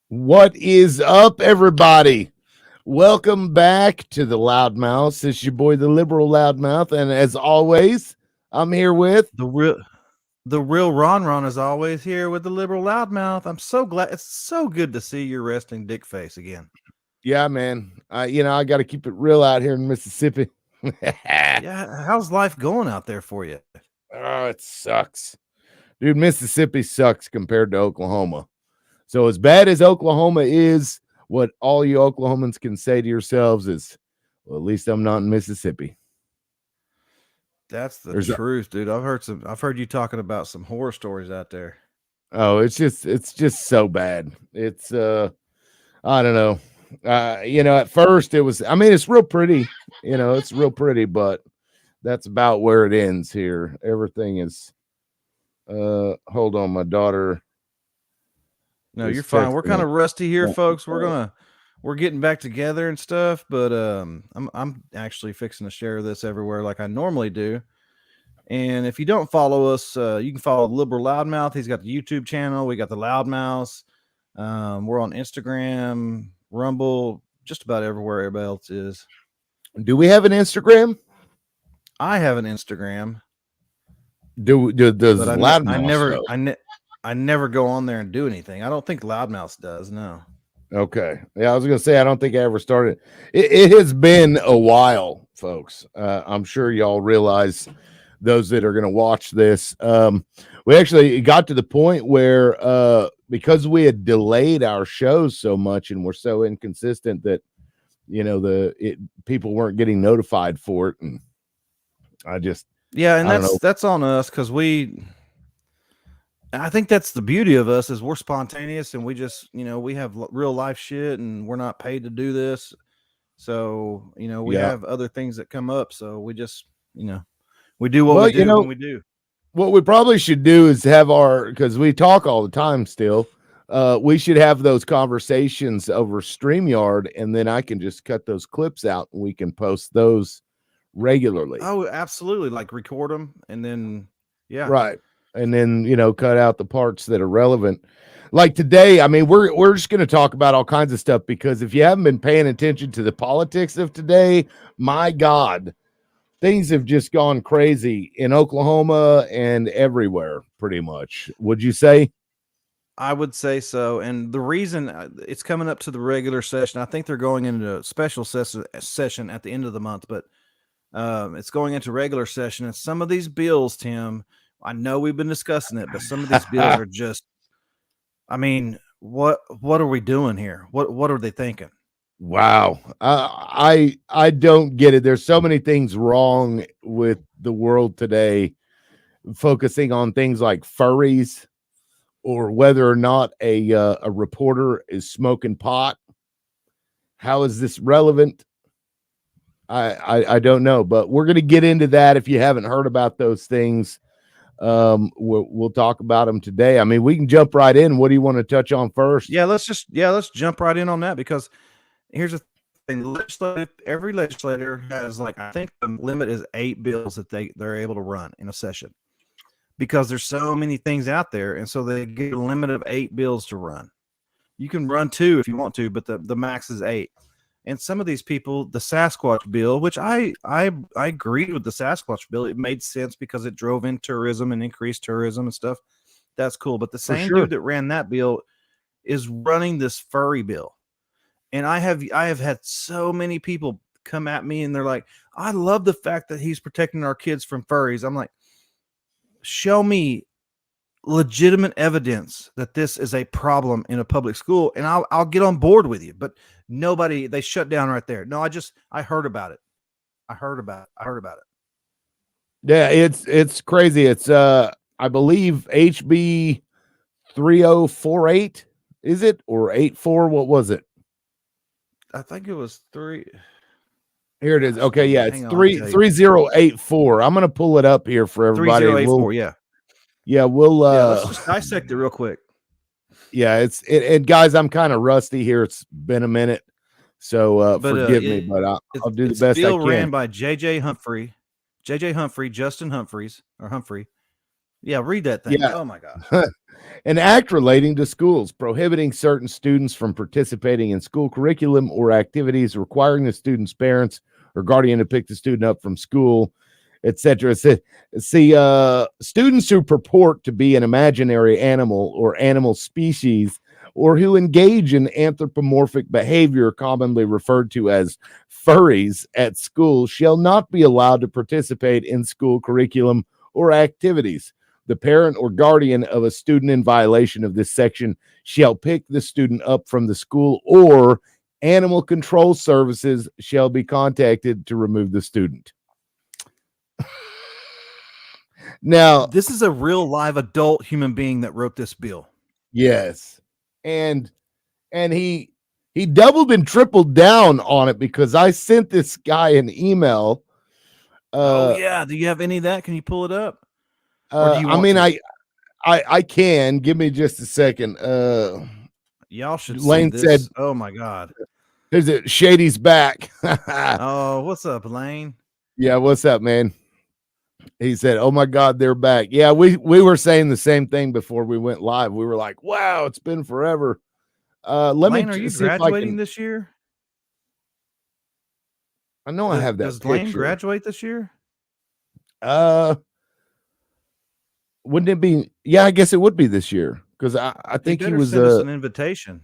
What is up, everybody? Welcome back to the Loudmouth. It's your boy, the Liberal Loudmouth, and as always, I'm here with. The real Ron is always here with the liberal loudmouth. I'm so glad. It's so good to see your resting dick face again. Yeah, man. I got to keep it real out here in Mississippi. Yeah, how's life going out there for you? Oh, it sucks, dude. Mississippi sucks compared to Oklahoma. So as bad as Oklahoma is, what all you Oklahomans can say to yourselves is, "Well, at least I'm not in Mississippi." That's the There's truth, dude. I've heard you talking about some horror stories out there. it's just so bad. It's I don't know. At first it was, I mean, it's real pretty, it's real pretty, but that's about where it ends here. Everything is hold on, my daughter No, is you're fine. We're texting kind me. of rusty here, folks. We're getting back together and stuff, but I'm actually fixing to share this everywhere like I normally do. And if you don't follow us, you can follow Liberal Loudmouth. He's got the YouTube channel. We got the Loudmouths. We're on Instagram, Rumble, just about everywhere everybody else is. Do we have an Instagram? I have an Instagram, Does but Loudmouth I never go on there and do anything. I don't think Loudmouth does. No. Okay. Yeah, I was gonna say I don't think I ever started. It has been a while, folks. I'm sure y'all realize, those that are gonna watch this. We actually got to the point where because we had delayed our shows so much and we're so inconsistent that people weren't getting notified for it, and Yeah, and I don't know. that's on us because I think that's the beauty of us is we're spontaneous and we just we have real life shit and we're not paid to do this. So we Yeah. have other things that come up. So we just we do what Well, we do when we do. what we probably should do is have because we talk all the time still. We should have those conversations over StreamYard, and then I can just cut those clips out and we can post those regularly. Oh, absolutely. Like record them and then Right. And then, cut out the parts that are relevant. Like today, I mean, we're just going to talk about all kinds of stuff, because if you haven't been paying attention to the politics of today, my God, things have just gone crazy in Oklahoma and everywhere, pretty much. Would you say? I would say so. And the reason it's coming up to the regular session, I think they're going into a special session at the end of the month, but it's going into regular session. And some of these bills, Tim, I know we've been discussing it, but some of these bills are just, I mean, what are we doing here? What are they thinking? Wow. I don't get it. There's so many things wrong with the world today, focusing on things like furries, or whether or not a reporter is smoking pot. How is this relevant? I don't know, but we're going to get into that. If you haven't heard about those things, we'll talk about them today. I mean, we can jump right in. What do you want to touch on first? Let's jump right in on that, because here's the thing: every legislator has, like, I think the limit is 8 bills that they're able to run in a session, because there's so many things out there, and so they get a limit of 8 bills to run. You can run 2 if you want to, but the max is 8. And some of these people, the Sasquatch bill, which I agreed with the Sasquatch bill, it made sense because it drove in tourism and increased tourism and stuff. That's cool. But the same dude that ran that bill is running this furry bill. And I have had so many people come at me and they're like, I love the fact that he's protecting our kids from furries. I'm like, show me legitimate evidence that this is a problem in a public school, and I'll get on board with you. But nobody, they shut down right there. No, I heard about it. I heard about it. Yeah, it's crazy. It's I believe HB 3048, is it, or 84? What was it? I think it was 3. Here it is. Okay, yeah, it's 3084. I'm gonna pull it up here for everybody. 3084, yeah, we'll let's just dissect it real quick. Yeah, and guys, I'm kind of rusty here. It's been a minute, so forgive me, but I'll do the best I can. Ran by J.J. Humphrey, Justin Humphreys, or Humphrey. Yeah, read that thing. Yeah. Oh my gosh. An act relating to schools, prohibiting certain students from participating in school curriculum or activities, requiring the student's parents or guardian to pick the student up from school, etc. See, students who purport to be an imaginary animal or animal species, or who engage in anthropomorphic behavior, commonly referred to as furries, at school, shall not be allowed to participate in school curriculum or activities. The parent or guardian of a student in violation of this section shall pick the student up from the school, or animal control services shall be contacted to remove the student. Now, This is a real live adult human being that wrote this bill. yes. And he doubled and tripled down on it, because I sent this guy an email. Oh yeah, do you have any of that? Can you pull it up? Or do you I want mean, to? I can. Give me just a second. Y'all should Lane see this. said, Oh my god. "There's it. Shady's back." Oh, what's up, Lane? Yeah, what's up, man? He said, "Oh my God, they're back." Yeah, we were saying the same thing before we went live. We were like, "Wow, it's been forever." Let Lane, me are you see if I graduating can. this year? I know I have that Does Lane picture. graduate this year? Wouldn't it be? Yeah, I guess it would be this year, because I think he better was. send us an invitation.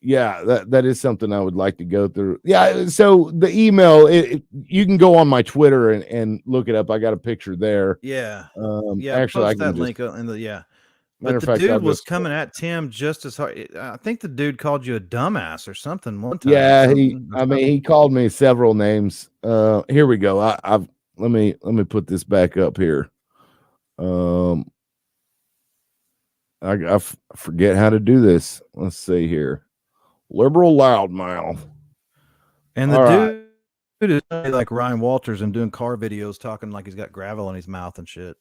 Yeah, that is something I would like to go through. Yeah, so the email, you can go on my Twitter and look it up. I got a picture there. Yeah. Actually, I Post can that just. link in the Matter But of the fact, I'll dude was just. coming at Tim just as hard. I think the dude called you a dumbass or something one time. Yeah, Something. I mean, he called me several names. Here we go. I've let me put this back up here. I forget how to do this. Let's see here. Liberal loudmouth. And the All right. dude is like Ryan Walters and doing car videos, talking like he's got gravel in his mouth and shit.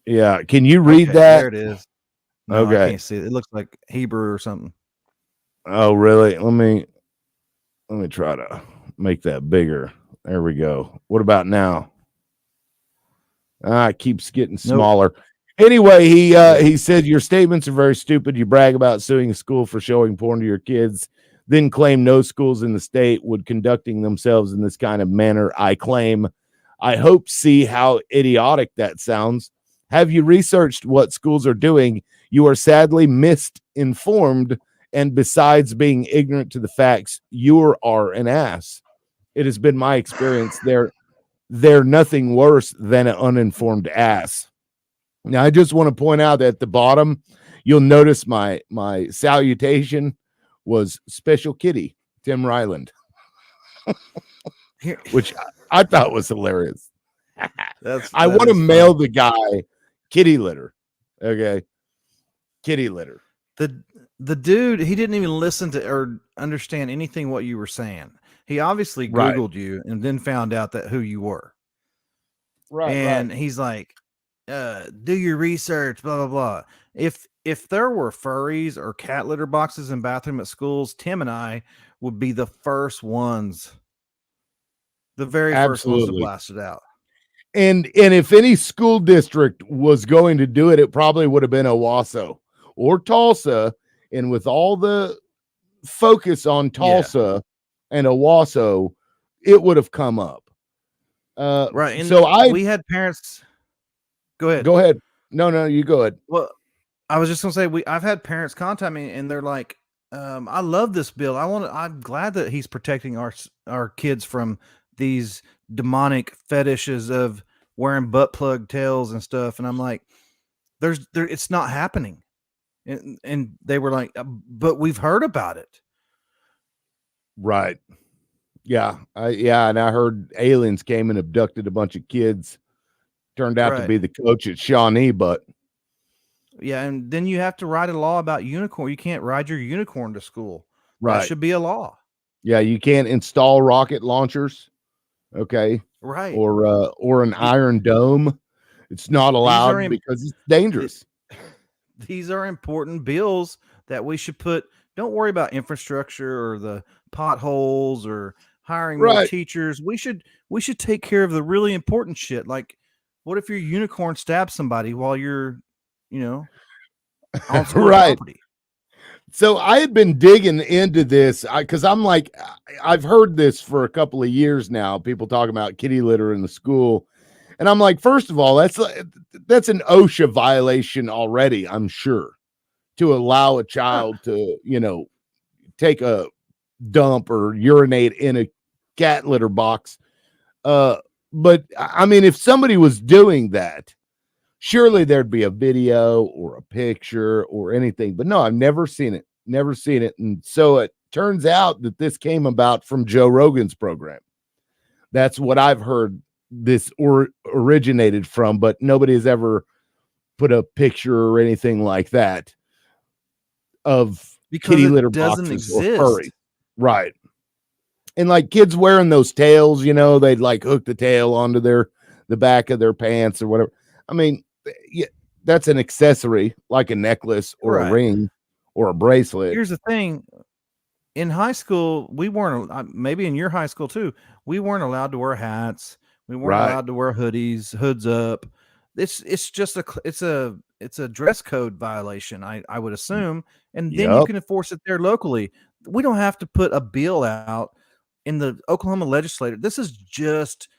Yeah. Can you read Okay, that? there it is. No, I Okay. can't see it. It looks like Hebrew or something. Oh, really? Let me try to make that bigger. There we go. What about now? It keeps getting smaller. Anyway, he said your statements are very stupid. You brag about suing a school for showing porn to your kids, then claim no schools in the state would conducting themselves in this kind of manner. I claim. I hope see how idiotic that sounds. Have you researched what schools are doing? You are sadly misinformed, and besides being ignorant to the facts, you are an ass. It has been my experience. They're nothing worse than an uninformed ass. Now, I just want to point out that at the bottom, you'll notice my salutation was Special Kitty, Tim Ryland, which I thought was hilarious. I want to mail the guy kitty litter. Okay. Kitty litter. The dude, he didn't even listen to or understand anything what you were saying. He obviously Googled you and then found out that who you were. Right. And he's like, do your research, blah, blah, blah. If there were furries or cat litter boxes in bathroom at schools, Tim and I would be the first ones, the very first ones to blast it out. And if any school district was going to do it, it probably would have been Owasso or Tulsa. And with all the focus on Tulsa and Owasso, it would have come up. Right. And so we had parents. Go ahead. Go ahead. No, you go ahead. Well, I was just gonna say I've had parents contact me and they're like, I love this bill. I'm glad that he's protecting our kids from these demonic fetishes of wearing butt plug tails and stuff. And I'm like, it's not happening. And they were like, but we've heard about it. Right. Yeah. And I heard aliens came and abducted a bunch of kids. Turned out to be the coach at Shawnee, but yeah, and then you have to write a law about unicorn. You can't ride your unicorn to school. Right. That should be a law. Yeah, you can't install rocket launchers. Okay. Right. Or an Iron Dome. It's not allowed because it's dangerous. These are important bills that we should put. Don't worry about infrastructure or the potholes or hiring more teachers. We should take care of the really important shit. Like, what if your unicorn stabs somebody while you're, on school Right. property. So I had been digging into this because I'm like, I've heard this for a couple of years now. People talking about kitty litter in the school, and I'm like, first of all, that's an OSHA violation already. I'm sure, to allow a Right. child to, take a dump or urinate in a cat litter box. But I mean, if somebody was doing that, surely there'd be a video or a picture or anything. But no, I've never seen it. Never seen it. And so it turns out that this came about from Joe Rogan's program. That's what I've heard this originated from, but nobody has ever put a picture or anything like that of Because kitty it litter doesn't boxes or furry. exist. Right. And like kids wearing those tails, they'd like hook the tail onto the back of their pants or whatever. I mean, yeah, that's an accessory like a necklace or a Right. ring or a bracelet. Here's the thing. In high school, we weren't, maybe in your high school too, we weren't allowed to wear hats. We weren't Right. allowed to wear hoodies, hoods up. It's just it's a dress code violation, I would assume. And then you Yep. can enforce it there locally. We don't have to put a bill out in the Oklahoma legislature. This is just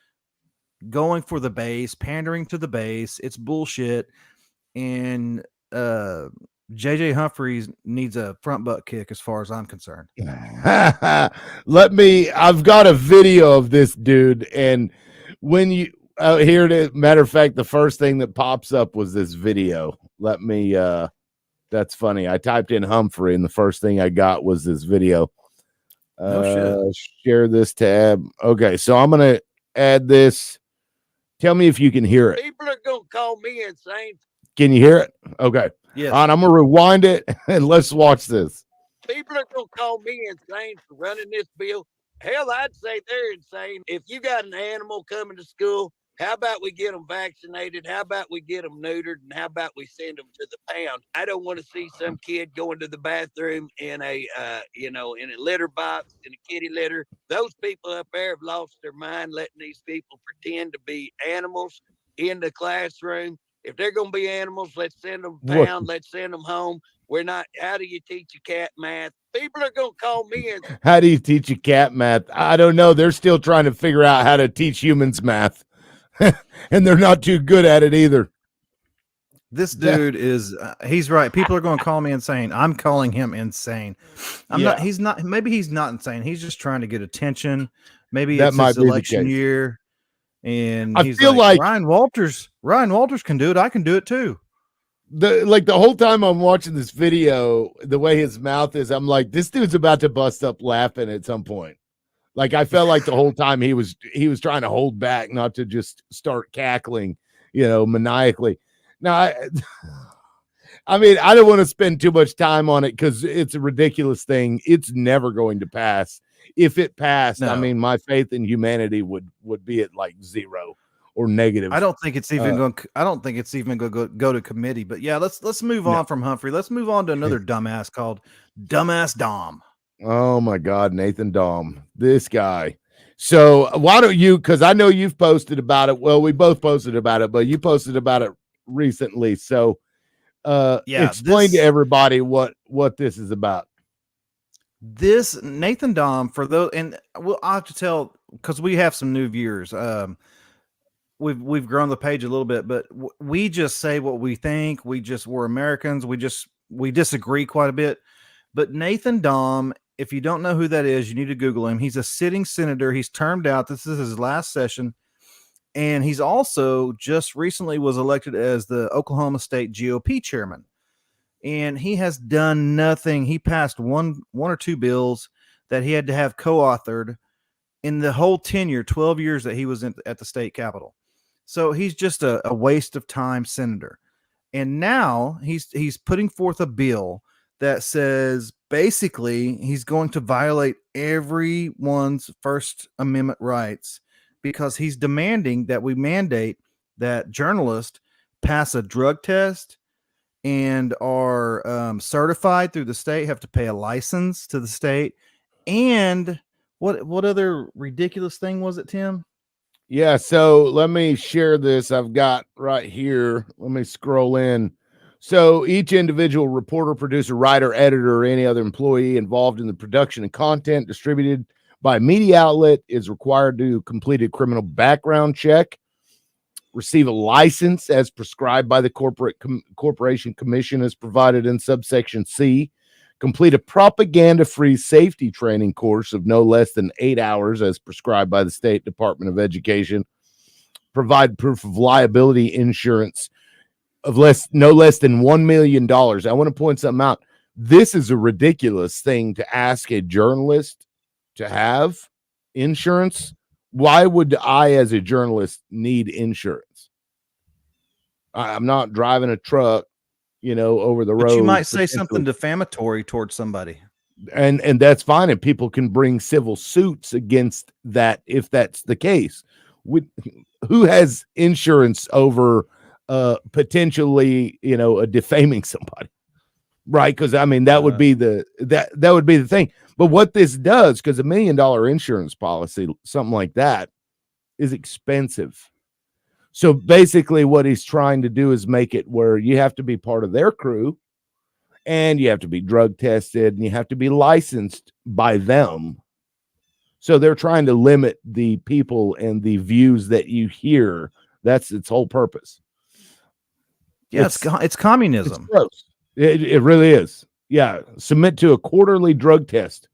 going for the base, pandering to the base. It's bullshit. And JJ Humphreys needs a front butt kick as far as I'm concerned. I've got a video of this dude. And when here it is. Matter of fact, the first thing that pops up was this video. That's funny. I typed in Humphrey and the first thing I got was this video. No shit. Share this tab. Okay, so I'm gonna add this. Tell me if you can hear it. People are gonna call me insane. Can you hear it? Okay. Yes. All right, I'm gonna rewind it and let's watch this. People are gonna call me insane for running this bill. Hell, I'd say they're insane. If you got an animal coming to school, how about we get them vaccinated? How about we get them neutered? And how about we send them to the pound? I don't want to see some kid going to the bathroom in a, in a litter box, in a kitty litter. Those people up there have lost their mind letting these people pretend to be animals in the classroom. If they're going to be animals, let's send them pound. Let's send them home. We're not. How do you teach a cat math? People are going to call me and how do you teach a cat math? I don't know. They're still trying to figure out how to teach humans math. And they're not too good at it either. This dude is, he's right. People are going to call me insane. I'm calling him insane. He's not, maybe he's not insane. He's just trying to get attention. Maybe that it's might his be election year. And I he's feel like Ryan Walters can do it. I can do it too. The whole time I'm watching this video, the way his mouth is, I'm like, this dude's about to bust up laughing at some point. Like I felt like the whole time he was trying to hold back, not to just start cackling, maniacally. Now, I mean, I don't want to spend too much time on it because it's a ridiculous thing. It's never going to pass. If it passed, I mean, my faith in humanity would be at like 0 or negative. I don't think it's even going. I don't think it's even going to go to committee. But yeah, let's move on from Humphrey. Let's move on to another dumbass called Dumbass Dahm. Oh my God, Nathan Dahm, this guy. So why don't you? Because I know you've posted about it. Well, we both posted about it, but you posted about it recently. So explain to everybody what this is about. This Nathan Dahm, for those, and I'll have to tell because we have some new viewers. We've grown the page a little bit, but we just say what we think. We're Americans. We disagree quite a bit. But Nathan Dahm, if you don't know who that is, you need to Google him. He's a sitting senator. He's termed out. This is his last session. And he's also just recently was elected as the Oklahoma State GOP chairman. And he has done nothing. He passed one or two bills that he had to have co-authored in the whole tenure, 12 years that he was at the state capitol. So he's just a waste of time senator. And now he's putting forth a bill that says basically he's going to violate everyone's First Amendment rights because he's demanding that we mandate that journalists pass a drug test and are certified through the state, have to pay a license to the state. And what other ridiculous thing was it, Tim? Yeah, so let me share this. I've got right here. Let me scroll in. So each individual reporter, producer, writer, editor, or any other employee involved in the production of content distributed by a media outlet is required to complete a criminal background check, receive a license as prescribed by the Corporation Commission as provided in subsection C, complete a propaganda-free safety training course of no less than 8 hours as prescribed by the State Department of Education, provide proof of liability insurance of no less than $1 million. I want to point something out. This is a ridiculous thing to ask a journalist to have insurance. Why would I, as a journalist, need insurance? I'm not driving a truck, over the road. But you might say something defamatory towards somebody. And that's fine. And people can bring civil suits against that if that's the case. Who has insurance over potentially, defaming somebody, right? Because I mean that would be that would be the thing. But what this does, because $1 million insurance policy, something like that, is expensive. So basically, what he's trying to do is make it where you have to be part of their crew, and you have to be drug tested, and you have to be licensed by them. So they're trying to limit the people and the views that you hear. That's its whole purpose. Yeah, it's communism. It's gross. It really is. Yeah, submit to a quarterly drug test.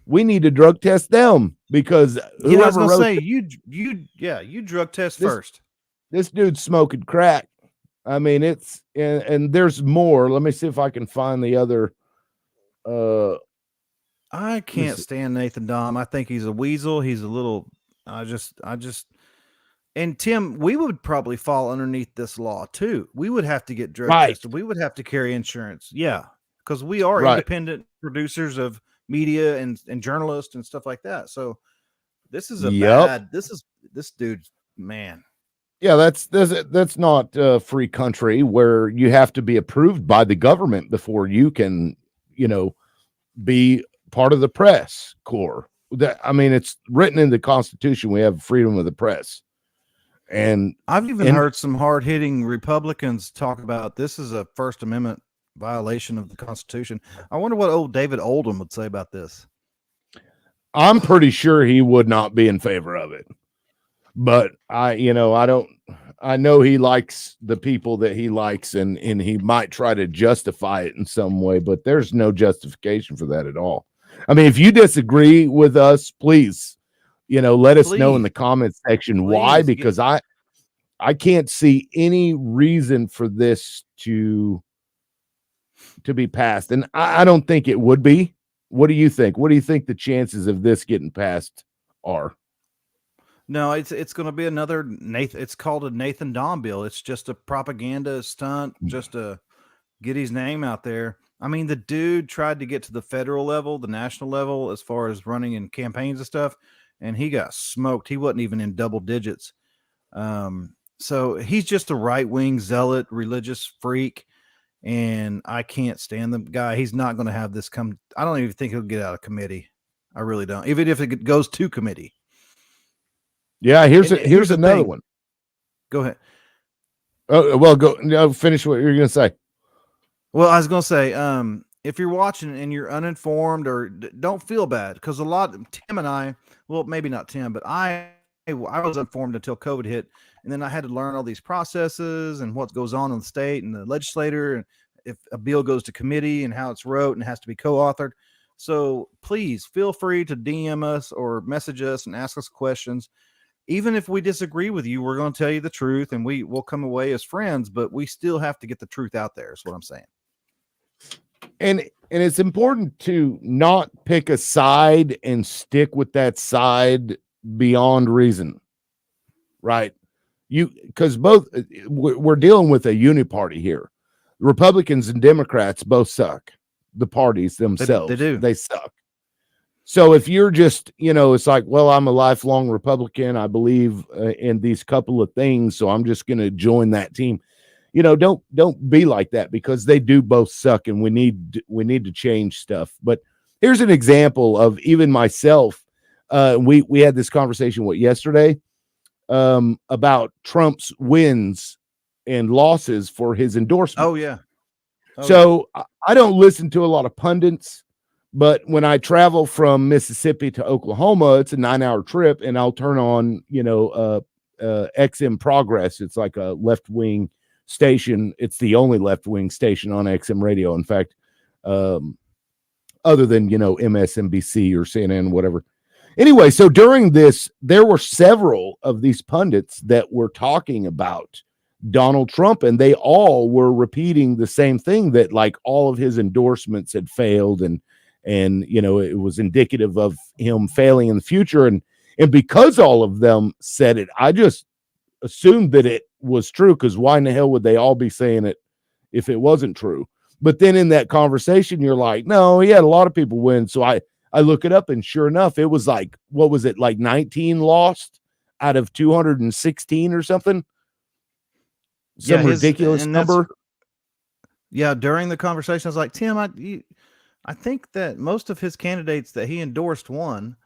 We need to drug test them because I was gonna say you drug test first. This dude's smoking crack. I mean, it's and there's more. Let me see if I can find the other. I can't stand Nathan Dahm. I think he's a weasel. He's a little. I just. And Tim, we would probably fall underneath this law too. We would have to get drug tested. We would have to carry insurance. Yeah, because we are independent producers of media and journalists and stuff like that. So this is this dude's man. Yeah, that's not a free country where you have to be approved by the government before you can, be part of the press corps. I mean, it's written in the Constitution. We have freedom of the press. And I've even heard some hard-hitting Republicans talk about this is a First Amendment violation of the Constitution. I wonder what old David Oldham would say about this. I'm pretty sure he would not be in favor of it. But I know he likes the people that he likes, and he might try to justify it in some way, but there's no justification for that at all. I mean, if you disagree with us, please, let us know in the comments section why, because I can't see any reason for this to be passed. And I don't think it would be. What do you think? What do you think the chances of this getting passed are? No, it's going to be another Nathan. It's called a Nathan Dahm bill. It's just a propaganda stunt, just to get his name out there. I mean, the dude tried to get to the federal level, the national level, as far as running in campaigns and stuff, and he got smoked. He wasn't even in double digits. So he's just a right-wing zealot, religious freak, and I can't stand the guy. He's not going to have this come. I don't even think he'll get out of committee. I really don't. Even if it goes to committee. Yeah, here's another one. Go ahead. Oh, well, finish what you're going to say. Well, I was going to say, if you're watching and you're uninformed, or don't feel bad, because Tim and I, well, maybe not Tim, but I was informed until COVID hit, and then I had to learn all these processes and what goes on in the state and the legislator, and if a bill goes to committee and how it's wrote and has to be co-authored. So please feel free to DM us or message us and ask us questions. Even if we disagree with you, we're going to tell you the truth, and we'll come away as friends, but we still have to get the truth out there, is what I'm saying. And it's important to not pick a side and stick with that side beyond reason, right? Because we're dealing with a uniparty here. Republicans and Democrats both suck. The parties themselves, they do. They suck. So if you're just, it's like, well, I'm a lifelong Republican. I believe in these couple of things, so I'm just going to join that team. Don't be like that, because they do both suck, and we need to change stuff. But here's an example of even myself. We had this conversation yesterday about Trump's wins and losses for his endorsement. Oh yeah. Oh yeah. So I don't listen to a lot of pundits, but when I travel from Mississippi to Oklahoma, it's a 9-hour trip, and I'll turn on, XM Progress. It's like a left wing station. It's the only left wing station on XM radio. In fact, other than, MSNBC or CNN, whatever. Anyway, so during this, there were several of these pundits that were talking about Donald Trump, and they all were repeating the same thing, that like all of his endorsements had failed, and it was indicative of him failing in the future. And because all of them said it, I just assumed that it was true, because why in the hell would they all be saying it if it wasn't true? But then in that conversation, you're like, no, he had a lot of people win. So I look it up, and sure enough, it was like, what was it, like 19 lost out of 216 or something? Some ridiculous number. Yeah, during the conversation, I was like, Tim, I think that most of his candidates that he endorsed won.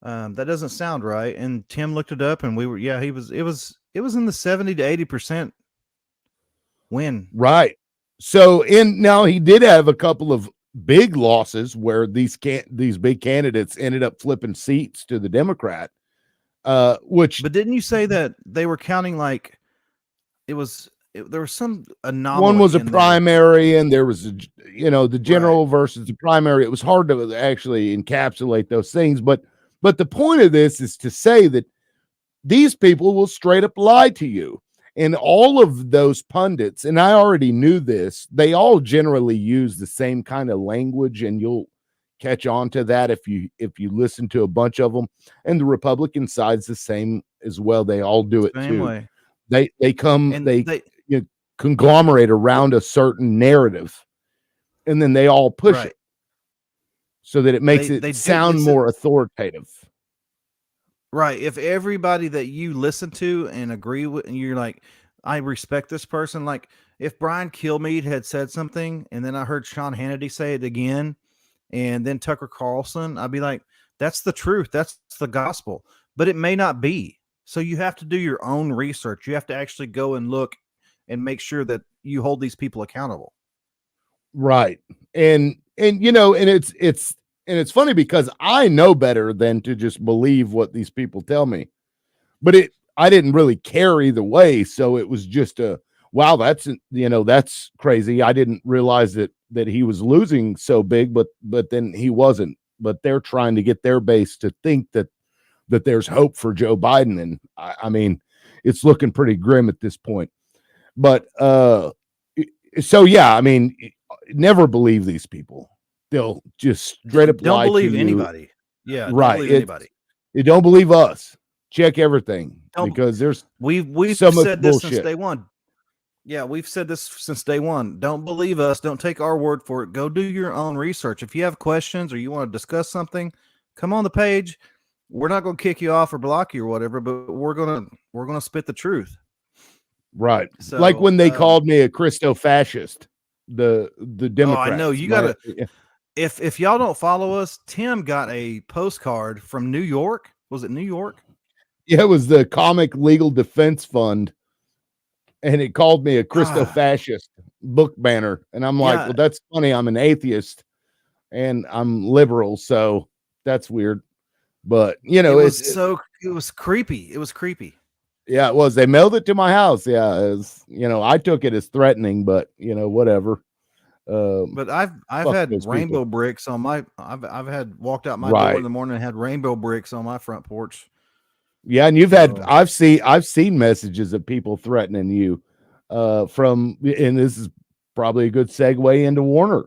That doesn't sound right. And Tim looked it up, and it was in the 70 to 80% win. Right. So now he did have a couple of big losses where these big candidates ended up flipping seats to the Democrat. But didn't you say that they were counting like there was some anomaly? One was a primary, and there was the general versus the primary. It was hard to actually encapsulate those things, but the point of this is to say that these people will straight up lie to you. And all of those pundits, and I already knew this, they all generally use the same kind of language, and you'll catch on to that if you listen to a bunch of them. And the Republican side's the same as well. They all do it same too. Way. They conglomerate around a certain narrative, and then they all push it so that it makes it sound more authoritative. Right. If everybody that you listen to and agree with, and you're like, I respect this person. Like if Brian Kilmeade had said something, and then I heard Sean Hannity say it again, and then Tucker Carlson, I'd be like, that's the truth. That's the gospel. But it may not be. So you have to do your own research. You have to actually go and look and make sure that you hold these people accountable. Right. And it's funny, because I know better than to just believe what these people tell me. But I didn't really care either way. So it was just wow, that's crazy. I didn't realize that he was losing so big, but then he wasn't. But they're trying to get their base to think that there's hope for Joe Biden. And I mean, it's looking pretty grim at this point. But so yeah, I mean, never believe these people. They'll just straight up don't lie believe to anybody. You. Yeah, right. Don't believe anybody. You don't believe us. Check everything, because there's we've so much said this bullshit. since day one. Yeah, we've said this since day one. Don't believe us. Don't take our word for it. Go do your own research. If you have questions or you want to discuss something, come on the page. We're not going to kick you off or block you or whatever, but we're gonna spit the truth. Right. So, like when they called me a Christo-fascist, the Democrats. I know you gotta. If y'all don't follow us, Tim got a postcard from New York. Was it New York? Yeah, it was the Comic Legal Defense Fund, and it called me a Christo-fascist book banner. And I'm like, well, that's funny. I'm an atheist and I'm liberal, so that's weird. But it was creepy. It was creepy. Yeah, it was. They mailed it to my house. Yeah, it was, I took it as threatening, but whatever. But I've had rainbow bricks on my. I've had walked out my door in the morning and had rainbow bricks on my front porch. Yeah, and I've seen messages of people threatening you, and this is probably a good segue into Warner.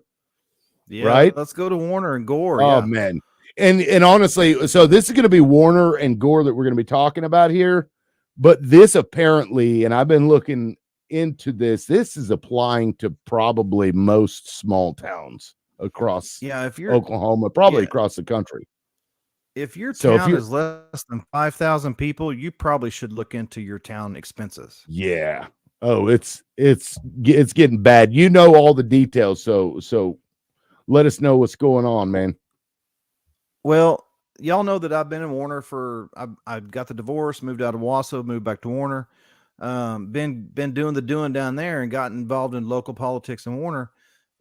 Yeah, right. Let's go to Warner and Gore. Oh man, and honestly, so this is going to be Warner and Gore that we're going to be talking about here. But this apparently, and I've been looking into this, is applying to probably most small towns across if you're Oklahoma, probably across the country. If your town is less than 5,000 people, you probably should look into your town expenses. Yeah. Oh, it's getting bad. You know all the details, so let us know what's going on, man. Well, y'all know that I've been in Warner I got the divorce, moved out of Wausau, moved back to Warner. Been doing down there and got involved in local politics in Warner.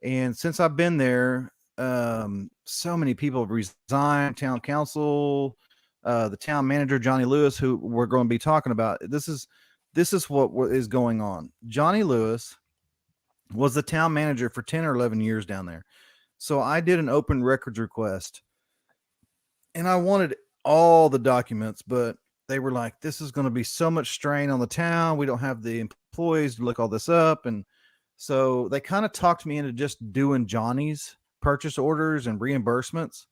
And since I've been there, so many people have resigned. Town council, the town manager Johnny Lewis, who we're going to be talking about. This is what is going on. Johnny Lewis was the town manager for 10 or 11 years down there. So I did an open records request, and I wanted all the documents, but they were like, this is going to be so much strain on the town. We don't have the employees to look all this up. And so they kind of talked me into just doing Johnny's purchase orders and reimbursements.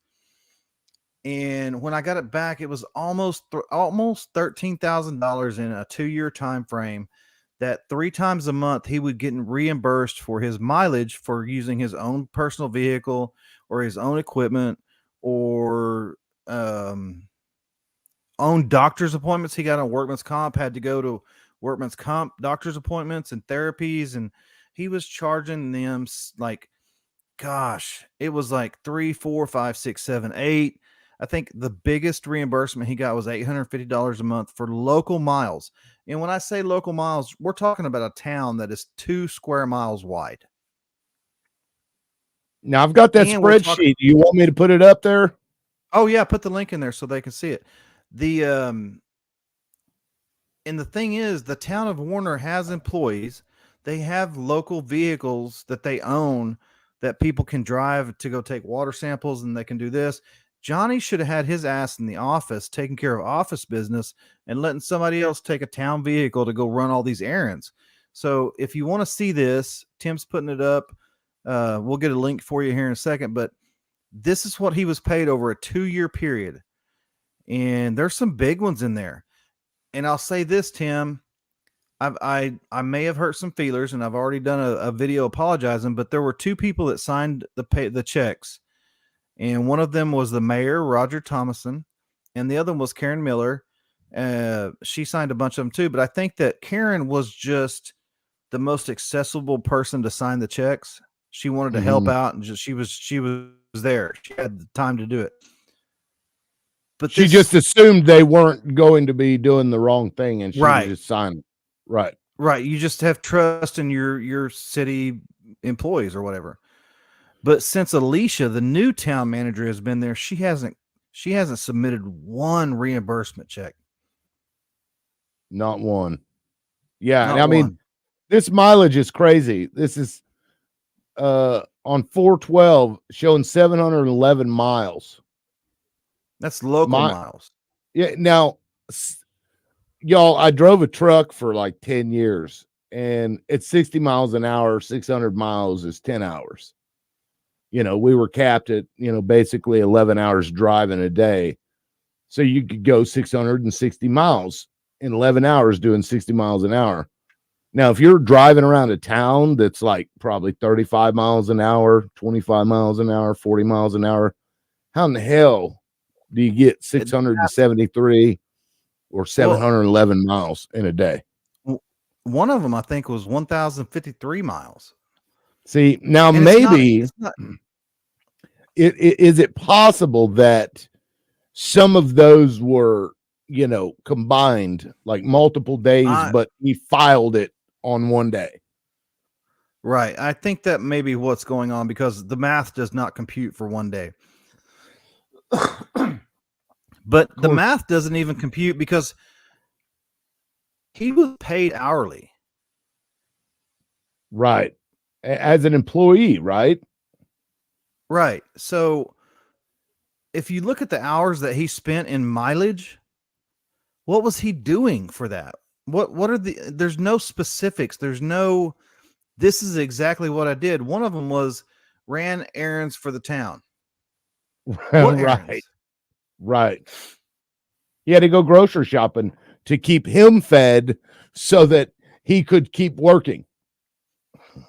And when I got it back, it was almost $13,000 in a 2-year time frame. That 3 times a month he would get reimbursed for his mileage for using his own personal vehicle or his own equipment, or own doctor's appointments. He got on workman's comp, had to go to workman's comp doctor's appointments and therapies, and he was charging them like, gosh, it was like 3, 4, 5, 6, 7, 8. I think the biggest reimbursement he got was $850 a month for local miles. And when I say local miles, we're talking about a town that is 2 square miles wide. Now I've got that spreadsheet. Do you want me to put it up there? Oh yeah, put the link in there so they can see it. And the thing is, the town of Warner has employees. They have local vehicles that they own that people can drive to go take water samples, and they can do this. Johnny should have had his ass in the office taking care of office business and letting somebody else take a town vehicle to go run all these errands. So if you want to see this, Tim's putting it up. We'll get a link for you here in a second, but this is what he was paid over a 2-year period. And there's some big ones in there. And I'll say this, Tim, I may have hurt some feelers, and I've already done a video apologizing, but there were 2 people that signed the checks. And one of them was the mayor, Roger Thomason, and the other one was Karen Miller. She signed a bunch of them too, but I think that Karen was just the most accessible person to sign the checks. She wanted to help out, and she was there. She had the time to do it. But she just assumed they weren't going to be doing the wrong thing, and she just signed it. Right. Right. You just have trust in your city employees or whatever. But since Alicia, the new town manager, has been there, she hasn't submitted one reimbursement check. Not one. Yeah, I mean, this mileage is crazy. This is on 412 showing 711 miles. That's local miles. Yeah. Now, y'all, I drove a truck for like 10 years, and it's 60 miles an hour. 600 miles is 10 hours. You know, we were capped at, basically 11 hours driving a day. So you could go 660 miles in 11 hours doing 60 miles an hour. Now, if you're driving around a town that's like probably 35 miles an hour, 25 miles an hour, 40 miles an hour, how in the hell do you get 673 or 711 miles in a day? One of them, I think, was 1,053 miles. See, now and maybe is it possible that some of those were, combined like multiple days, but he filed it on one day? Right. I think that may be what's going on, because the math does not compute for one day. But the math doesn't even compute because he was paid hourly. Right. As an employee, right? Right. So if you look at the hours that he spent in mileage, what was he doing for that? What are there's no specifics. There's no, this is exactly what I did. One of them was ran errands for the town. Right. He had to go grocery shopping to keep him fed so that he could keep working.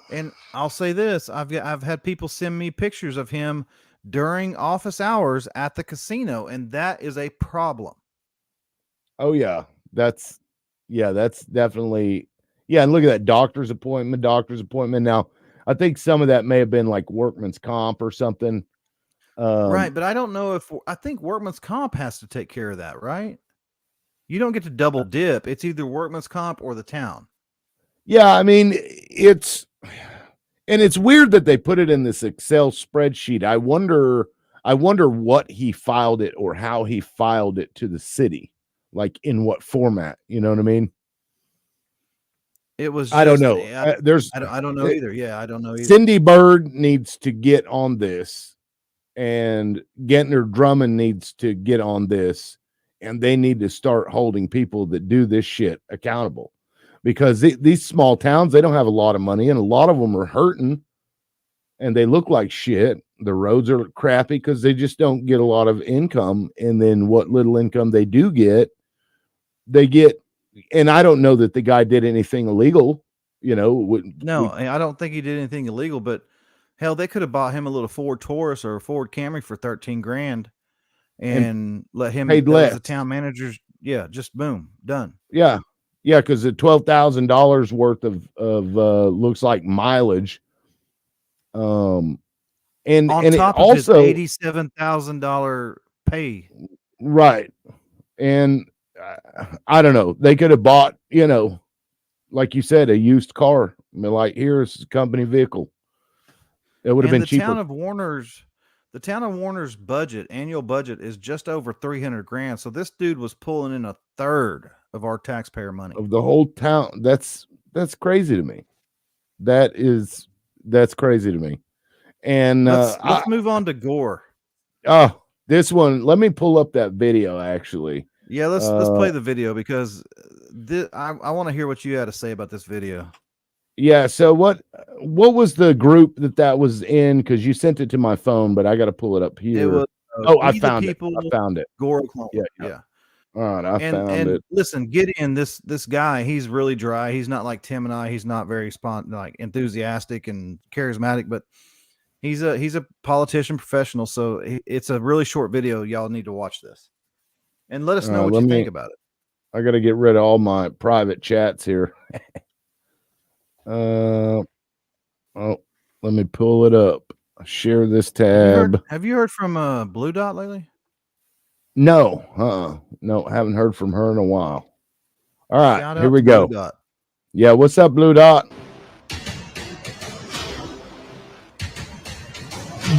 And I'll say this, I've had people send me pictures of him during office hours at the casino, and that is a problem. Oh yeah. That's definitely, and look at that doctor's appointment. Now, I think some of that may have been like workman's comp or something. Right, but I don't know I think workman's comp has to take care of that, right? You don't get to double dip. It's either workman's comp or the town. Yeah, I mean, it's And it's weird that they put it in this Excel spreadsheet. I wonder what he filed it or how he filed it to the city, like in what format. You know what I mean? It was. I don't Just, know. There's I don't know either. Yeah, I don't know either. Cindy Bird needs to get on this, and Gentner Drummond needs to get on this, and they need to start holding people that do this shit accountable, because these small towns, they don't have a lot of money, and a lot of them are hurting, and they look like shit. The roads are crappy because they just don't get a lot of income, and then what little income they do get, they get. And I don't know that the guy did anything illegal, you know. No, I don't think he did anything illegal, but hell, they could have bought him a little Ford Taurus or a Ford Camry for 13 grand and let him paid less. The town managers. Yeah, just boom, done. Yeah, because the $12,000 worth of looks like mileage. And On and top it of also his $87,000 pay. Right. And I don't know. They could have bought, you know, like you said, a used car. I mean, like, here's a company vehicle. It would have been cheaper. The town of Warner's annual budget is just over 300 grand. So this dude was pulling in a third of our taxpayer money. Of the whole town. That's crazy to me. That's crazy to me. And let's move on to Gore. Oh, this one, let me pull up that video actually. Yeah, let's play the video, because I want to hear what you had to say about this video. Yeah, so what was the group that was in? Because you sent it to my phone, but I got to pull it up here. It was, I found it. Gore. Yeah. All right, I found it. Listen, Gideon, this guy, he's really dry. He's not like Tim and I. He's not very enthusiastic and charismatic, but he's a politician professional. So it's a really short video. Y'all need to watch this and let us know what you think about it. I got to get rid of all my private chats here. Let me pull it up. Share this tab. Have you heard from Blue Dot lately? No, no, haven't heard from her in a while. All right, here we go. Blue Dot. Yeah, what's up, Blue Dot?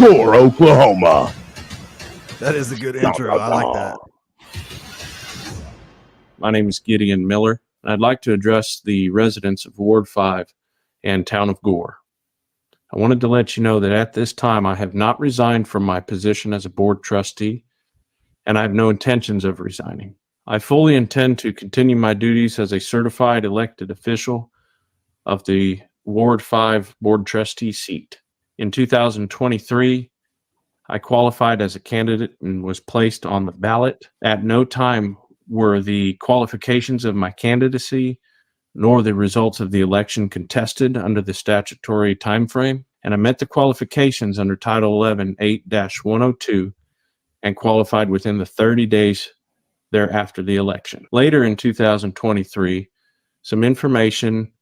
Gore, Oklahoma. That is a good intro. I like that. My name is Gideon Miller, and I'd like to address the residents of Ward 5 and town of Gore. I wanted to let you know that at this time I have not resigned from my position as a board trustee, and I have no intentions of resigning. I fully intend to continue my duties as a certified elected official of the Ward 5 board trustee seat. In 2023, I qualified as a candidate and was placed on the ballot. At no time were the qualifications of my candidacy nor the results of the election contested under the statutory time frame, and I met the qualifications under Title 11 8-102 and qualified within the 30 days thereafter the election. Later in 2023, some information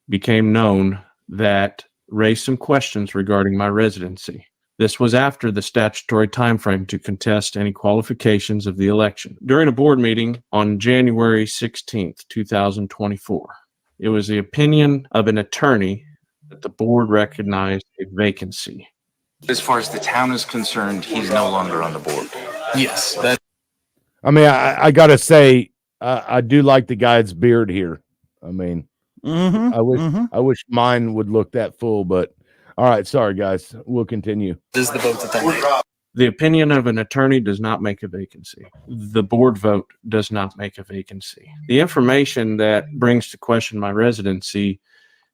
became known that raised some questions regarding my residency. This was after the statutory timeframe to contest any qualifications of the election. During a board meeting on January 16th, 2024, it was the opinion of an attorney that the board recognized a vacancy. As far as the town is concerned, he's no longer on the board. Yes. I mean, I got to say, I do like the guy's beard here. I mean, I wish mine would look that full, but all right, sorry guys, we'll continue. This is the vote that they made. The opinion of an attorney does not make a vacancy. The board vote does not make a vacancy. The information that brings to question my residency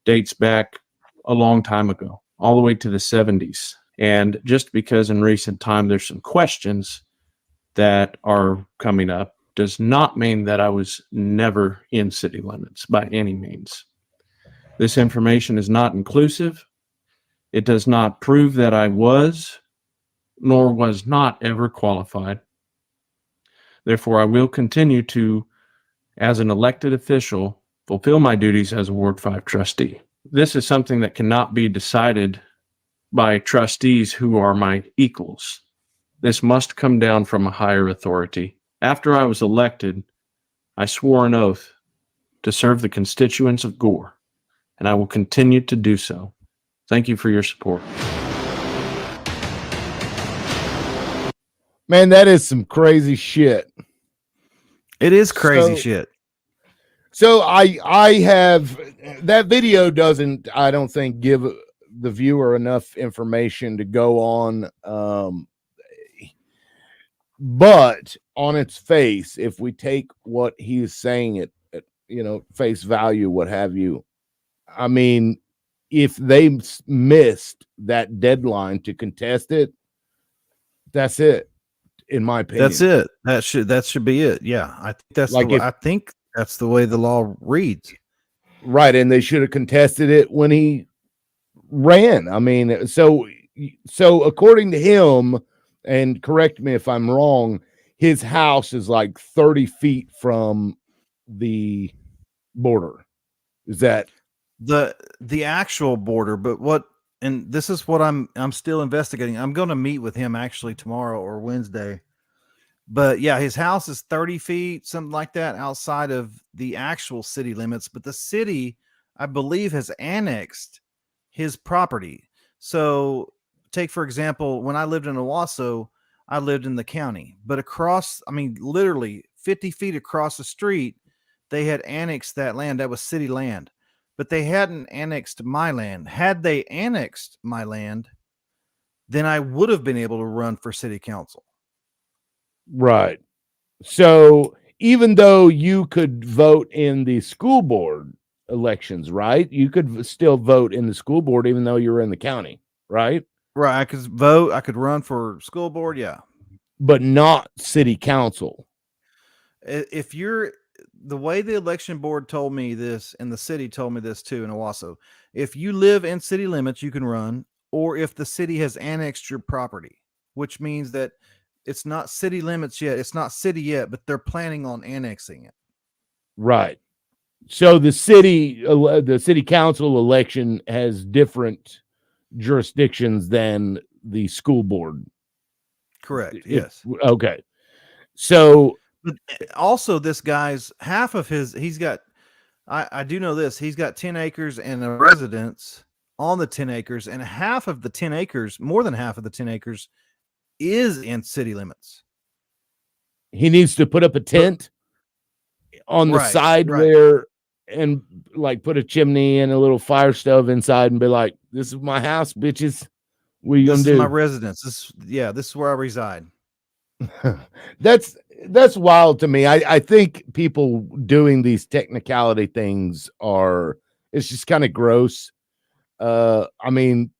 dates back a long time ago, all the way to the 70s. And just because in recent time there's some questions that are coming up does not mean that I was never in city limits by any means. This information is not inclusive. It does not prove that I was, nor was not ever qualified. Therefore, I will continue to, as an elected official, fulfill my duties as a Ward 5 trustee. This is something that cannot be decided by trustees who are my equals. This must come down from a higher authority. After I was elected, I swore an oath to serve the constituents of Gore, and I will continue to do so. Thank you for your support. Man, that is some crazy shit. It is crazy So- shit. So I have that video doesn't, I don't think, give the viewer enough information to go on. But on its face, if we take what he's saying at face value, what have you, I mean, if they missed that deadline to contest it, that's it. In my opinion, That's it. That should be it. Yeah, I think that's Like I think that's the way the law reads. right? And they should have contested it when he ran. I mean, so according to him, and correct me if I'm wrong, his house is like 30 feet from the border. Is that The actual border? But what? And this is what I'm still investigating. I'm going to meet with him actually tomorrow or Wednesday. But yeah, his house is 30 feet, something like that, outside of the actual city limits. But the city, I believe, has annexed his property. So take, for example, when I lived in Owasso, I lived in the county. But across, I mean, literally 50 feet across the street, they had annexed that land. That was city land. But they hadn't annexed my land. Had they annexed my land, then I would have been able to run for city council. right? So even though you could vote in the school board elections, right? You could still vote in the school board even though you were in the county, right? Right. I could vote. I could run for school board. Yeah. But not city council. If you're the way the election board told me this, and the city told me this too in Owasso, if you live in city limits, you can run, or if the city has annexed your property, which means that it's not city limits yet. It's not city yet, but they're planning on annexing it. Right. So the city council election has different jurisdictions than the school board. Correct. Yes. Okay. So But also, this guy's half of his, he's got, I do know this, he's got 10 acres and a residence on the 10 acres, and half of the 10 acres, more than half of the 10 acres, is in city limits. he needs to put up a tent on the Right, side right. where, and like put a chimney and a little fire stove inside and be like, this is my house, bitches. What are you This gonna is do? my residence. This is where I reside. That's wild to me. I think people doing these technicality things it's just kind of gross. I mean,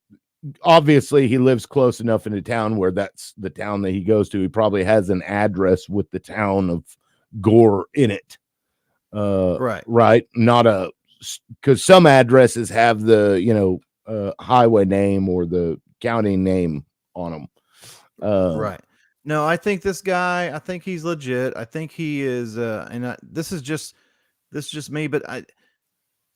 obviously he lives close enough in a town where that's the town that he goes to. He probably has an address with the town of Gore in it. Right. Not because some addresses have the, highway name or the county name on them. Right. No, I think this guy, I think he's legit. I think he is, this is just me, but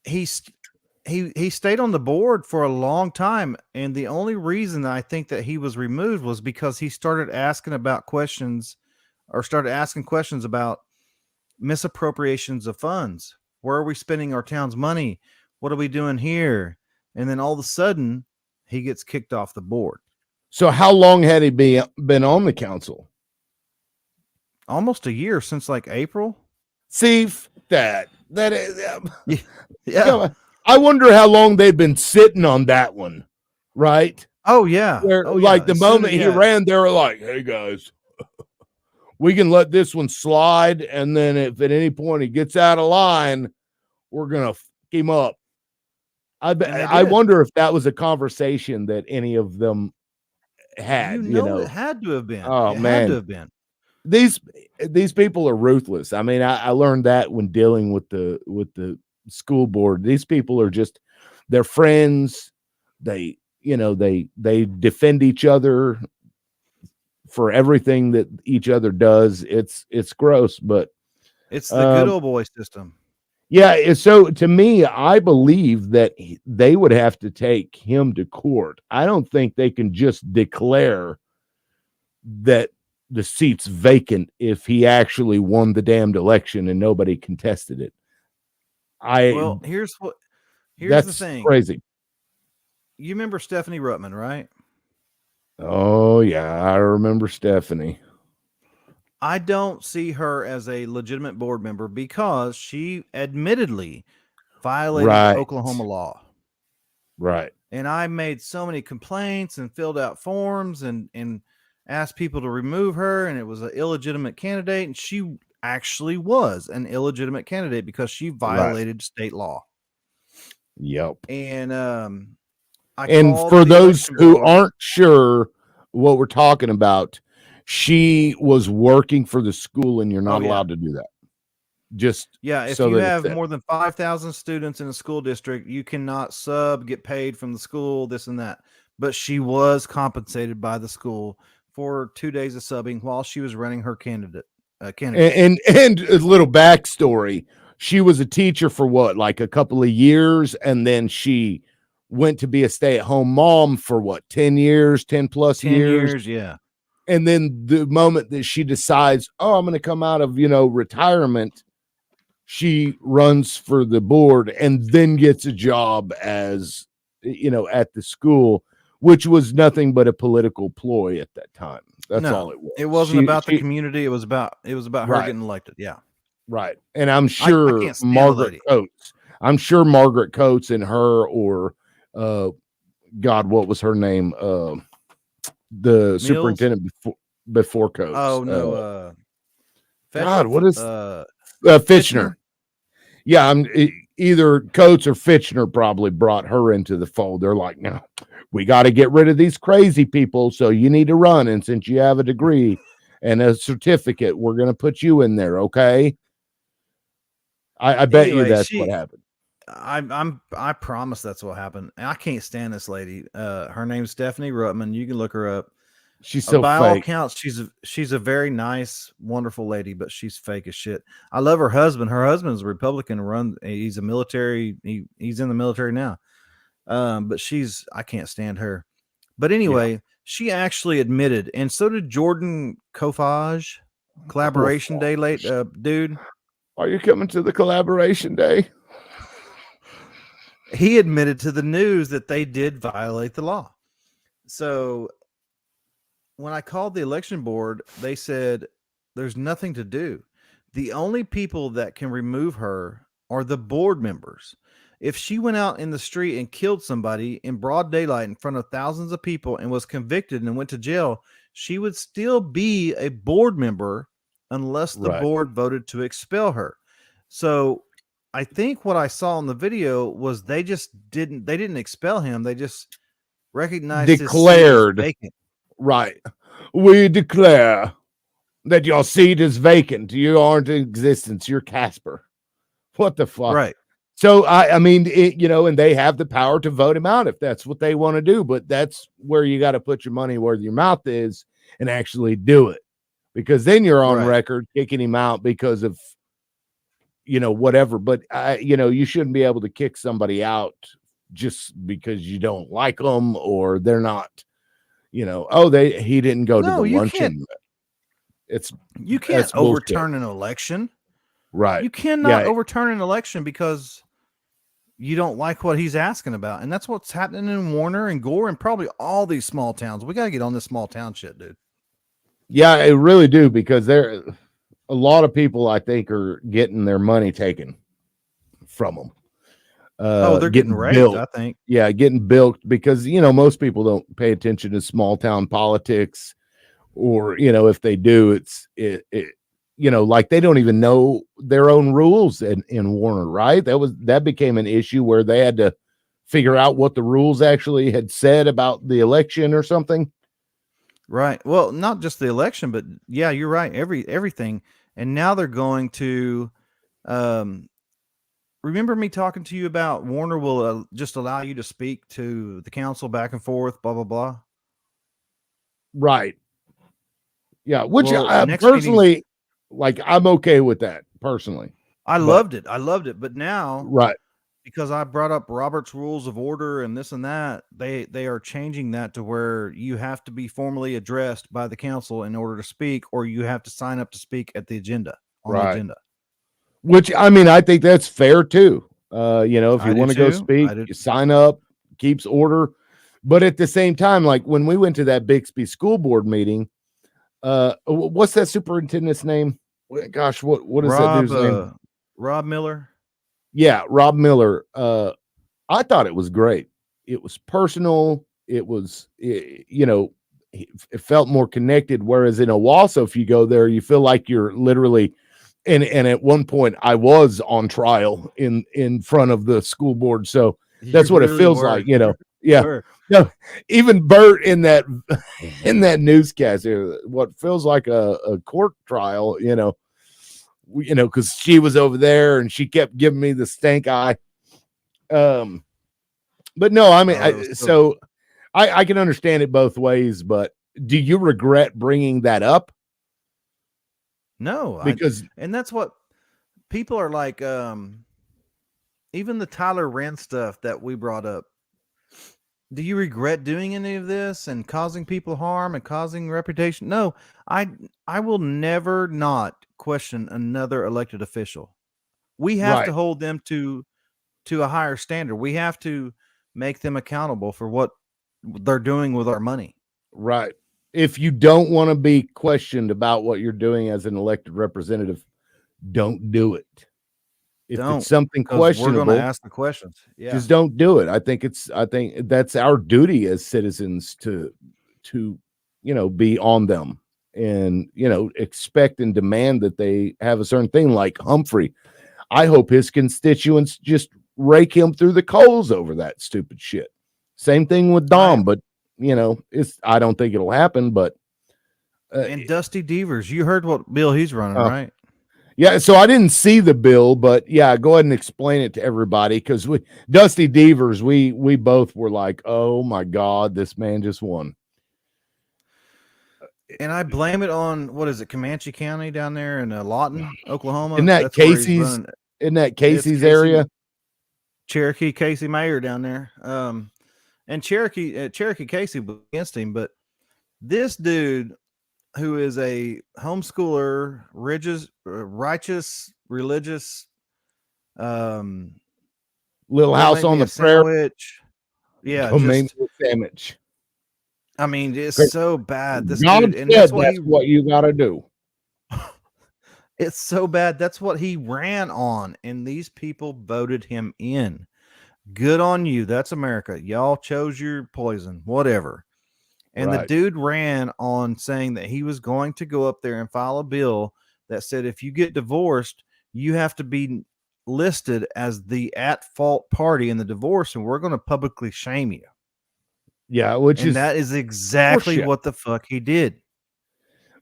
he stayed on the board for a long time. And the only reason I think that he was removed was because he started asking questions about misappropriations of funds. Where are we spending our town's money? What are we doing here? And then all of a sudden he gets kicked off the board. So how long had he been on the council? Almost a year, since like April. See, that is, Yeah. I wonder how long they've been sitting on that one, right? Oh yeah. Where, Oh, like yeah. the As soon moment as- he yeah. ran, they were like, "Hey guys, we can let this one slide, and then if at any point he gets out of line, we're gonna fuck him up." I did. wonder if that was a conversation that any of them had. It had to have been. Oh, It man. had to have been. These people are ruthless. I mean, I learned that when dealing with the school board. These people are just, they're friends. They defend each other for everything that each other does. It's gross, but It's the good old boy system. yeah. So to me, I believe that they would have to take him to court. I don't think they can just declare that the seat's vacant if he actually won the damned election and nobody contested it. Well, here's the that's thing. crazy. You remember Stephanie Ruttman, right? Oh yeah, I remember Stephanie. I don't see her as a legitimate board member because she admittedly violated Right. Oklahoma law. Right. And I made so many complaints and filled out forms and asked people to remove her, and it was an illegitimate candidate, and she actually was an illegitimate candidate because she violated state law. Yep. And And for those who aren't sure what we're talking about, she was working for the school, and you're not allowed to do that. Just if so you that have more than 5,000 students in a school district, you cannot get paid from the school, this and that. But she was compensated by the school for 2 days of subbing while she was running her candidate. And a little backstory: she was a teacher for what, like a couple of years, and then she went to be a stay-at-home mom for what, 10 years, 10 plus 10 years, yeah. And then the moment that she decides, oh, I'm going to come out of, retirement, she runs for the board and then gets a job as, at the school, which was nothing but a political ploy at that time. That's all it was. It wasn't about the community. It was about her getting elected. Yeah. Right. And I'm sure Margaret Coates and her, or God, what was her name? The Mills? superintendent before Coates. Oh no. God, what is Fitchner? Yeah, either Coates or Fitchner probably brought her into the fold. They're like, no, we got to get rid of these crazy people, so you need to run. And since you have a degree and a certificate, we're going to put you in there, okay? I bet you that's what happened. I promise that's what happened. I can't stand this lady. Her name's Stephanie Ruttman. You can look her up. She's so by fake. all accounts, she's a very nice, wonderful lady, but she's fake as shit. I love her husband. Her husband's a Republican. He's a military. He's in the military now. But I can't stand her. But anyway, she actually admitted, and so did Jordan Kofage, collaboration day late, dude. Are you coming to the collaboration day? He admitted to the news that they did violate the law. So when I called the election board, they said there's nothing to do. The only people that can remove her are the board members. If she went out in the street and killed somebody in broad daylight in front of thousands of people and was convicted and went to jail, she would still be a board member unless the board voted to expel her. So I think what I saw in the video was they didn't expel him. They just recognized declared his seat as vacant. Right. We declare that your seat is vacant. You aren't in existence. You're Casper. What the fuck? Right. So I mean, and they have the power to vote him out if that's what they want to do. But that's where you got to put your money where your mouth is and actually do it, because then you're on record kicking him out because of, whatever. But you shouldn't be able to kick somebody out just because you don't like them or they're not. He didn't go to the luncheon. You can't overturn an election. Right. You cannot overturn an election because you don't like what he's asking about. And that's what's happening in Warner and Gore and probably all these small towns. We got to get on this small town shit, dude. Yeah, I really do, because a lot of people, I think, are getting their money taken from them. They're getting raped, built. I think. Yeah, getting built because, most people don't pay attention to small town politics, or, if they do, like they don't even know their own rules in Warner, right? That became an issue where they had to figure out what the rules actually had said about the election or something. Right. Well, not just the election, but yeah, you're right. Everything. And now they're going to, remember me talking to you about Warner will just allow you to speak to the council back and forth, blah, blah, blah. Right. Yeah. Which I personally, I'm okay with that personally. I loved it. But now, right, because I brought up Robert's Rules of Order and this and that, they are changing that to where you have to be formally addressed by the council in order to speak, or you have to sign up to speak at the agenda. The agenda. Which, I mean, I think that's fair too. If you want to go speak, you sign up, keeps order. But at the same time, like when we went to that Bixby school board meeting, what's that superintendent's name? Gosh, what is that dude's name? Rob Miller. Yeah, Rob Miller. I thought it was great. It was personal. It was, it felt more connected. Whereas in Owasso, if you go there, you feel like you're literally, and at one point I was on trial in front of the school board. So that's what it feels like, Yeah. Were. No, even Bert in that newscast, what feels like a court trial, because she was over there and she kept giving me the stank eye. But no, I mean, I can understand it both ways. But do you regret bringing that up? No, and that's what people are like. Even the Tyler Wren stuff that we brought up. Do you regret doing any of this and causing people harm and causing reputation? No, I will never not question another elected official. We have to hold them to a higher standard. We have to make them accountable for what they're doing with our money. Right. If you don't want to be questioned about what you're doing as an elected representative, don't do it. If it's something questionable, we're going to ask the questions. Yeah. Just don't do it. I think that's our duty as citizens to be on them and, expect and demand that they have a certain thing. Like Humphrey, I hope his constituents just rake him through the coals over that stupid shit. Same thing with Dahm, but I don't think it'll happen. But and Dusty Devers, you heard what bill he's running, right? Yeah, so I didn't see the bill, but yeah, go ahead and explain it to everybody, because Dusty Devers, we both were like, oh my God, this man just won. And I blame it on, what is it, Comanche County down there in Lawton, Oklahoma? Isn't that Casey's? Isn't that Casey's area? Cherokee Casey Mayor down there. And Cherokee Casey was against him, but this dude, who is a homeschooler, righteous, religious, little house on the prairie. Yeah, sandwich. I mean, it's so bad. This God dude, and that's what you got to do. It's so bad. That's what he ran on, and these people voted him in. Good on you. That's America. Y'all chose your poison, whatever. And the dude ran on saying that he was going to go up there and file a bill that said if you get divorced, you have to be listed as the at-fault party in the divorce, and we're going to publicly shame you. Yeah, that is exactly what the fuck he did.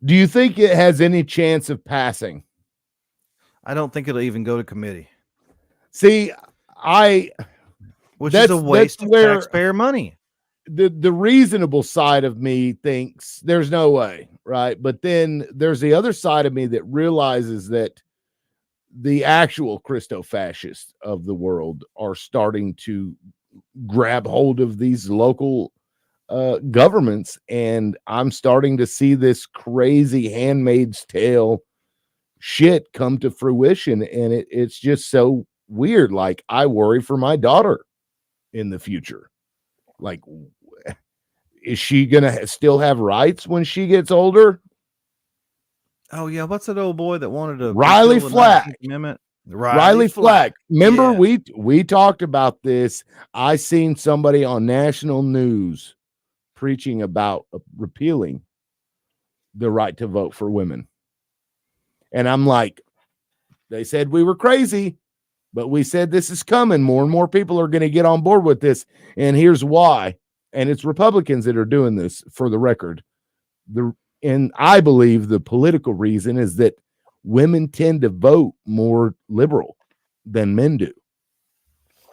Do you think it has any chance of passing? I don't think it'll even go to committee. See, which is a waste of taxpayer money. The reasonable side of me thinks there's no way, right? But then there's the other side of me that realizes that the actual Christo-fascists of the world are starting to grab hold of these local governments, and I'm starting to see this crazy Handmaid's Tale shit come to fruition, and it's just so weird. Like, I worry for my daughter in the future. Like, is she gonna still have rights when she gets older? Oh yeah, what's that old boy that wanted to Riley Flack? Riley Flack. Remember, we talked about this. I seen somebody on national news preaching about repealing the right to vote for women, and I'm like, they said we were crazy, but we said this is coming. More and more people are going to get on board with this, and here's why. And it's Republicans that are doing this, for the record. And I believe the political reason is that women tend to vote more liberal than men do.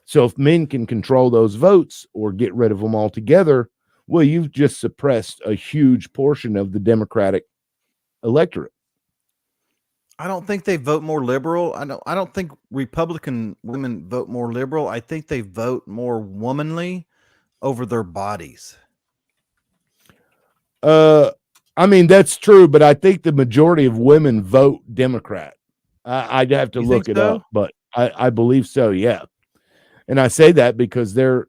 So if men can control those votes or get rid of them altogether, well, you've just suppressed a huge portion of the Democratic electorate. I don't think they vote more liberal. I don't think Republican women vote more liberal. I think they vote more womanly over their bodies. I mean, that's true, but I think the majority of women vote Democrat. I'd have to look it up, but I believe so. Yeah. And I say that because they're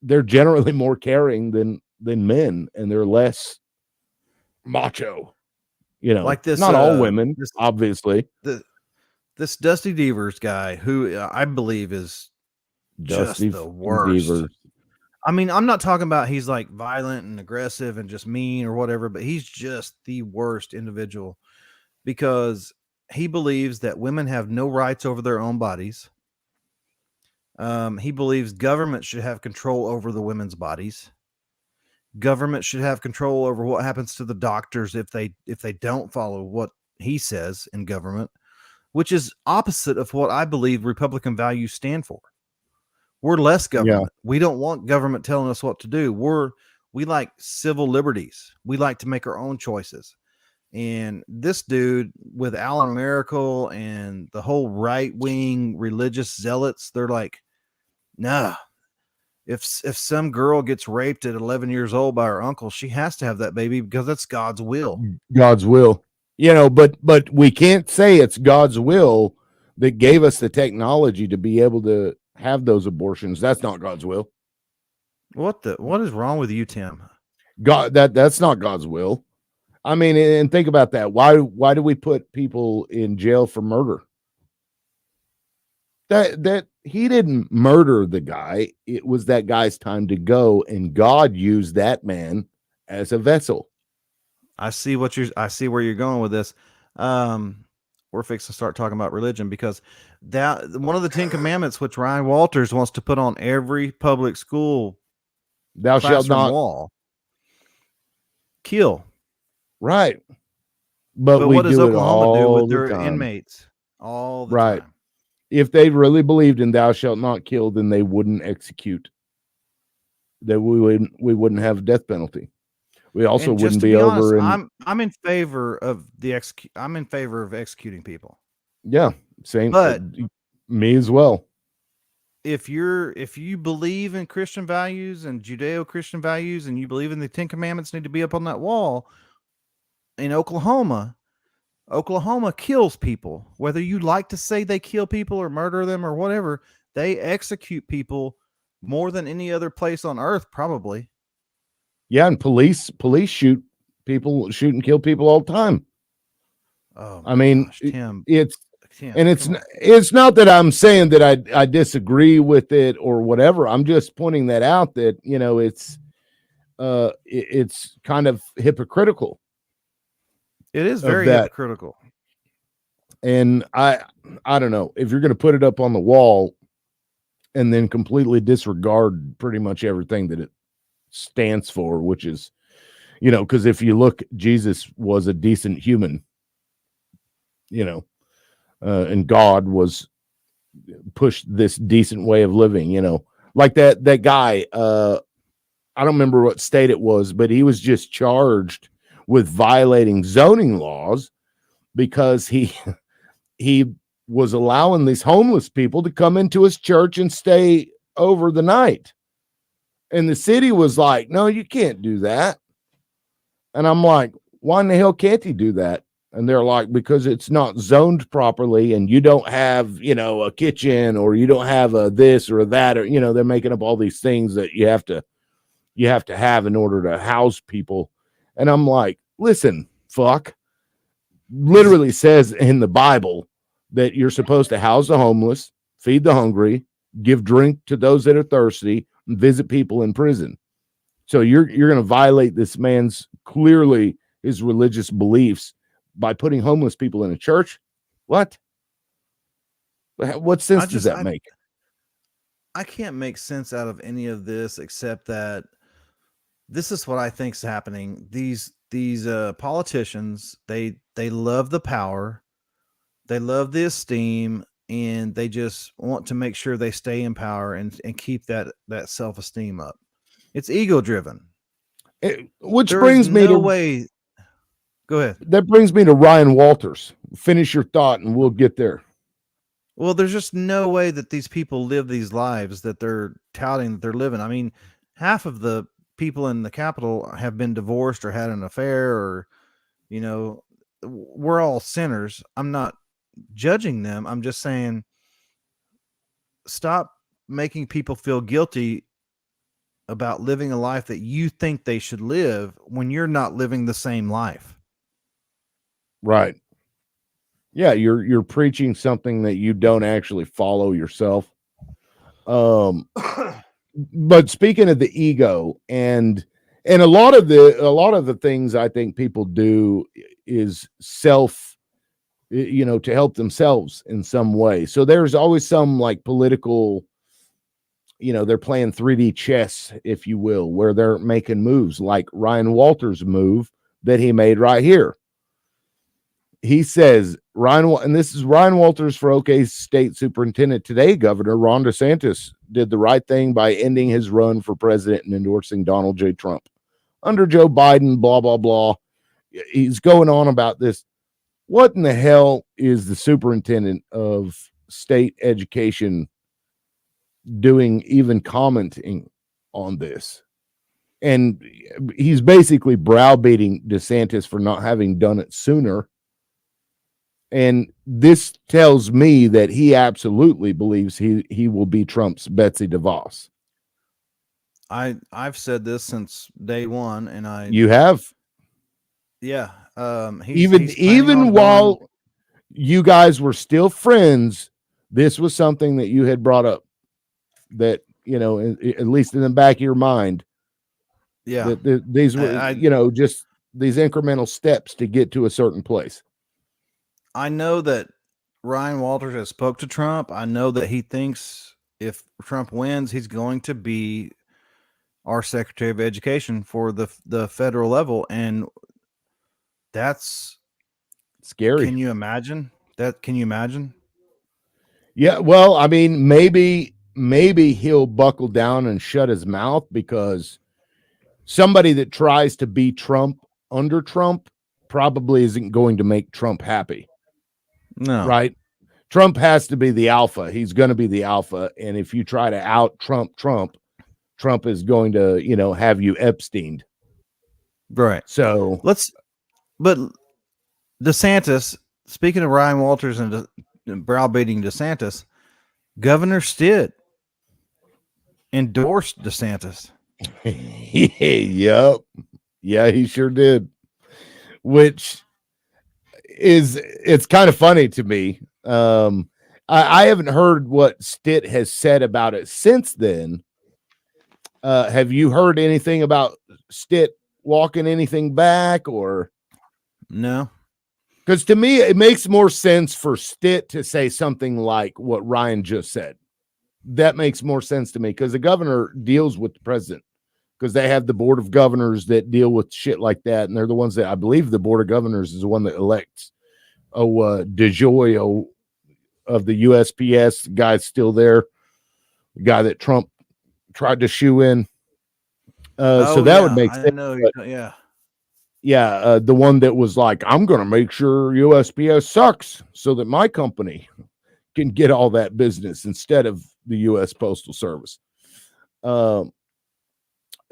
they're generally more caring than men, and they're less macho. Like this, not all women, this obviously. this Dusty Devers guy, who I believe is Dusty just the worst. Devers. I mean, I'm not talking about he's like violent and aggressive and just mean or whatever, but he's just the worst individual because he believes that women have no rights over their own bodies. He believes government should have control over the women's bodies. Government should have control over what happens to the doctors if they don't follow what he says in government, which is opposite of what I believe Republican values stand for. We're less government. Yeah. We don't want government telling us what to do. We like civil liberties. We like to make our own choices. And this dude with Alan Miracle and the whole right-wing religious zealots, they're like, nah, if some girl gets raped at 11 years old by her uncle, she has to have that baby because that's God's will. God's will. But we can't say it's God's will that gave us the technology to be able to have those abortions. That's not God's will. What is wrong with you, Tim? That's not God's will. I mean, and think about that. Why do we put people in jail for murder? That he didn't murder the guy. It was that guy's time to go, and God used that man as a vessel. I see where you're going with this. We're fixing to start talking about religion because that one of the 10 commandments, which Ryan Walters wants to put on every public school thou shalt not wall, kill. Right. But what does Oklahoma do with their time. Inmates all the right. time? If they really believed in thou shalt not kill, then they wouldn't execute. That we wouldn't have a death penalty. We also wouldn't be over. I'm in favor of I'm in favor of executing people. Yeah, same. But me as well. If you believe in Christian values and Judeo-Christian values, and you believe in the 10 commandments need to be up on that wall, in Oklahoma kills people. Whether you like to say they kill people or murder them or whatever, they execute people more than any other place on earth, probably. Yeah, and police shoot and kill people all the time. Oh, I mean, gosh, Tim, it's not that I'm saying that I disagree with it or whatever. I'm just pointing that out that it's kind of hypocritical. It is very hypocritical. And I don't know if you're going to put it up on the wall and then completely disregard pretty much everything that it stands for, which is, because if you look, Jesus was a decent human, and God was pushed this decent way of living, like that guy. I don't remember what state it was, but he was just charged with violating zoning laws because he was allowing these homeless people to come into his church and stay over the night. And the city was like, no, you can't do that. And I'm like, why in the hell can't he do that? And they're like, because it's not zoned properly and you don't have, a kitchen, or you don't have a this or that, or, they're making up all these things that you have to have in order to house people. And I'm like, listen, fuck. Literally says in the Bible that you're supposed to house the homeless, feed the hungry, give drink to those that are thirsty, and visit people in prison. So you're going to violate this man's clearly his religious beliefs by putting homeless people in a church? What sense does that make? I can't make sense out of any of this except that this is what I think is happening. These politicians, they love the power, they love the esteem, and they just want to make sure they stay in power and keep that self-esteem up. It's ego driven. Which brings me to way. Go ahead. That brings me to Ryan Walters. Finish your thought and we'll get there. Well, there's just no way that these people live these lives that they're touting that they're living. I mean, half of the people in the Capitol have been divorced or had an affair, or, we're all sinners. I'm not judging them. I'm just saying, stop making people feel guilty about living a life that you think they should live when you're not living the same life. Right. Yeah, you're preaching something that you don't actually follow yourself. But speaking of the ego and a lot of the things I think people do is self, to help themselves in some way. So there's always some like political, they're playing 3D chess, if you will, where they're making moves like Ryan Walters' move that he made right here. He says, and this is Ryan Walters for OK State Superintendent. Today, Governor Ron DeSantis did the right thing by ending his run for president and endorsing Donald J. Trump. Under Joe Biden, blah, blah, blah. He's going on about this. What in the hell is the superintendent of state education doing, even commenting on this? And he's basically browbeating DeSantis for not having done it sooner. And this tells me that he absolutely believes he will be Trump's Betsy DeVos. I've said this since day one, and you have, yeah. Even while you guys were still friends, this was something that you had brought up. That at least in the back of your mind, yeah, that these were just these incremental steps to get to a certain place. I know that Ryan Walters has spoke to Trump. I know that he thinks if Trump wins, he's going to be our Secretary of Education for the federal level, and that's scary. Can you imagine that? Can you imagine? Yeah, well, I mean, maybe he'll buckle down and shut his mouth, because somebody that tries to be Trump under Trump probably isn't going to make Trump happy. No. Right? Trump has to be the alpha. He's going to be the alpha. And if you try to out Trump is going to, have you Epsteined. Right. So but DeSantis, speaking of Ryan Walters and browbeating DeSantis, Governor Stitt endorsed DeSantis. Yep. Yeah, he sure did. Which it's kind of funny to me. I haven't heard what Stitt has said about it since then. Have you heard anything about Stitt walking anything back, or no? Because to me, it makes more sense for Stitt to say something like what Ryan just said. That makes more sense to me, because the governor deals with the president, because they have the board of governors that deal with shit like that. And they're the ones that, I believe the board of governors is the one that elects DeJoy of the USPS. The guy's still there. The guy that Trump tried to shoe in. So that would make sense. Yeah, the one that was like, I'm going to make sure USPS sucks so that my company can get all that business instead of the U.S. Postal Service.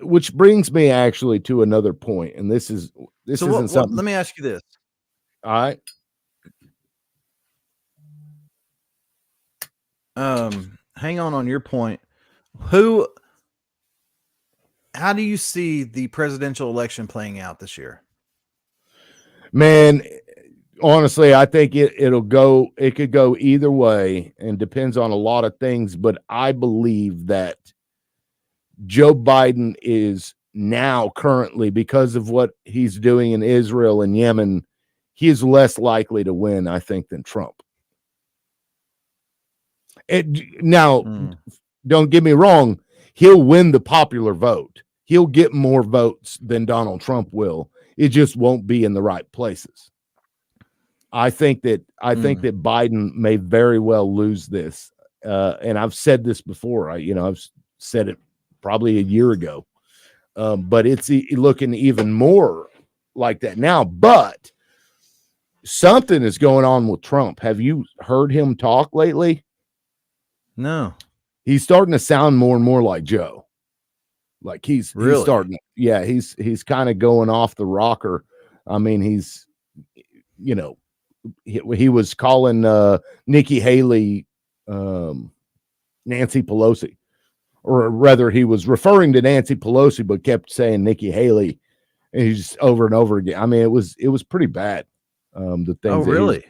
Which brings me actually to another point, and this isn't something. Let me ask you this. All right. Hang on your point. How do you see the presidential election playing out this year? Man, honestly, I think it could go either way, and depends on a lot of things, but I believe that Joe Biden is now currently, because of what he's doing in Israel and Yemen, he is less likely to win, I think, than Trump. Don't get me wrong, he'll win the popular vote. He'll get more votes than Donald Trump will. It just won't be in the right places. I think that Biden may very well lose this. And I've said this before. I've said it probably a year ago. But it's looking even more like that now. But something is going on with Trump. Have you heard him talk lately? No. He's starting to sound more and more like Joe. Like he's starting. Yeah, he's kind of going off the rocker. I mean, he's, he was calling Nikki Haley Nancy Pelosi. or rather, he was referring to Nancy Pelosi, but kept saying Nikki Haley, and he's over and over again. I mean, it was pretty bad. The things Oh, that he was really?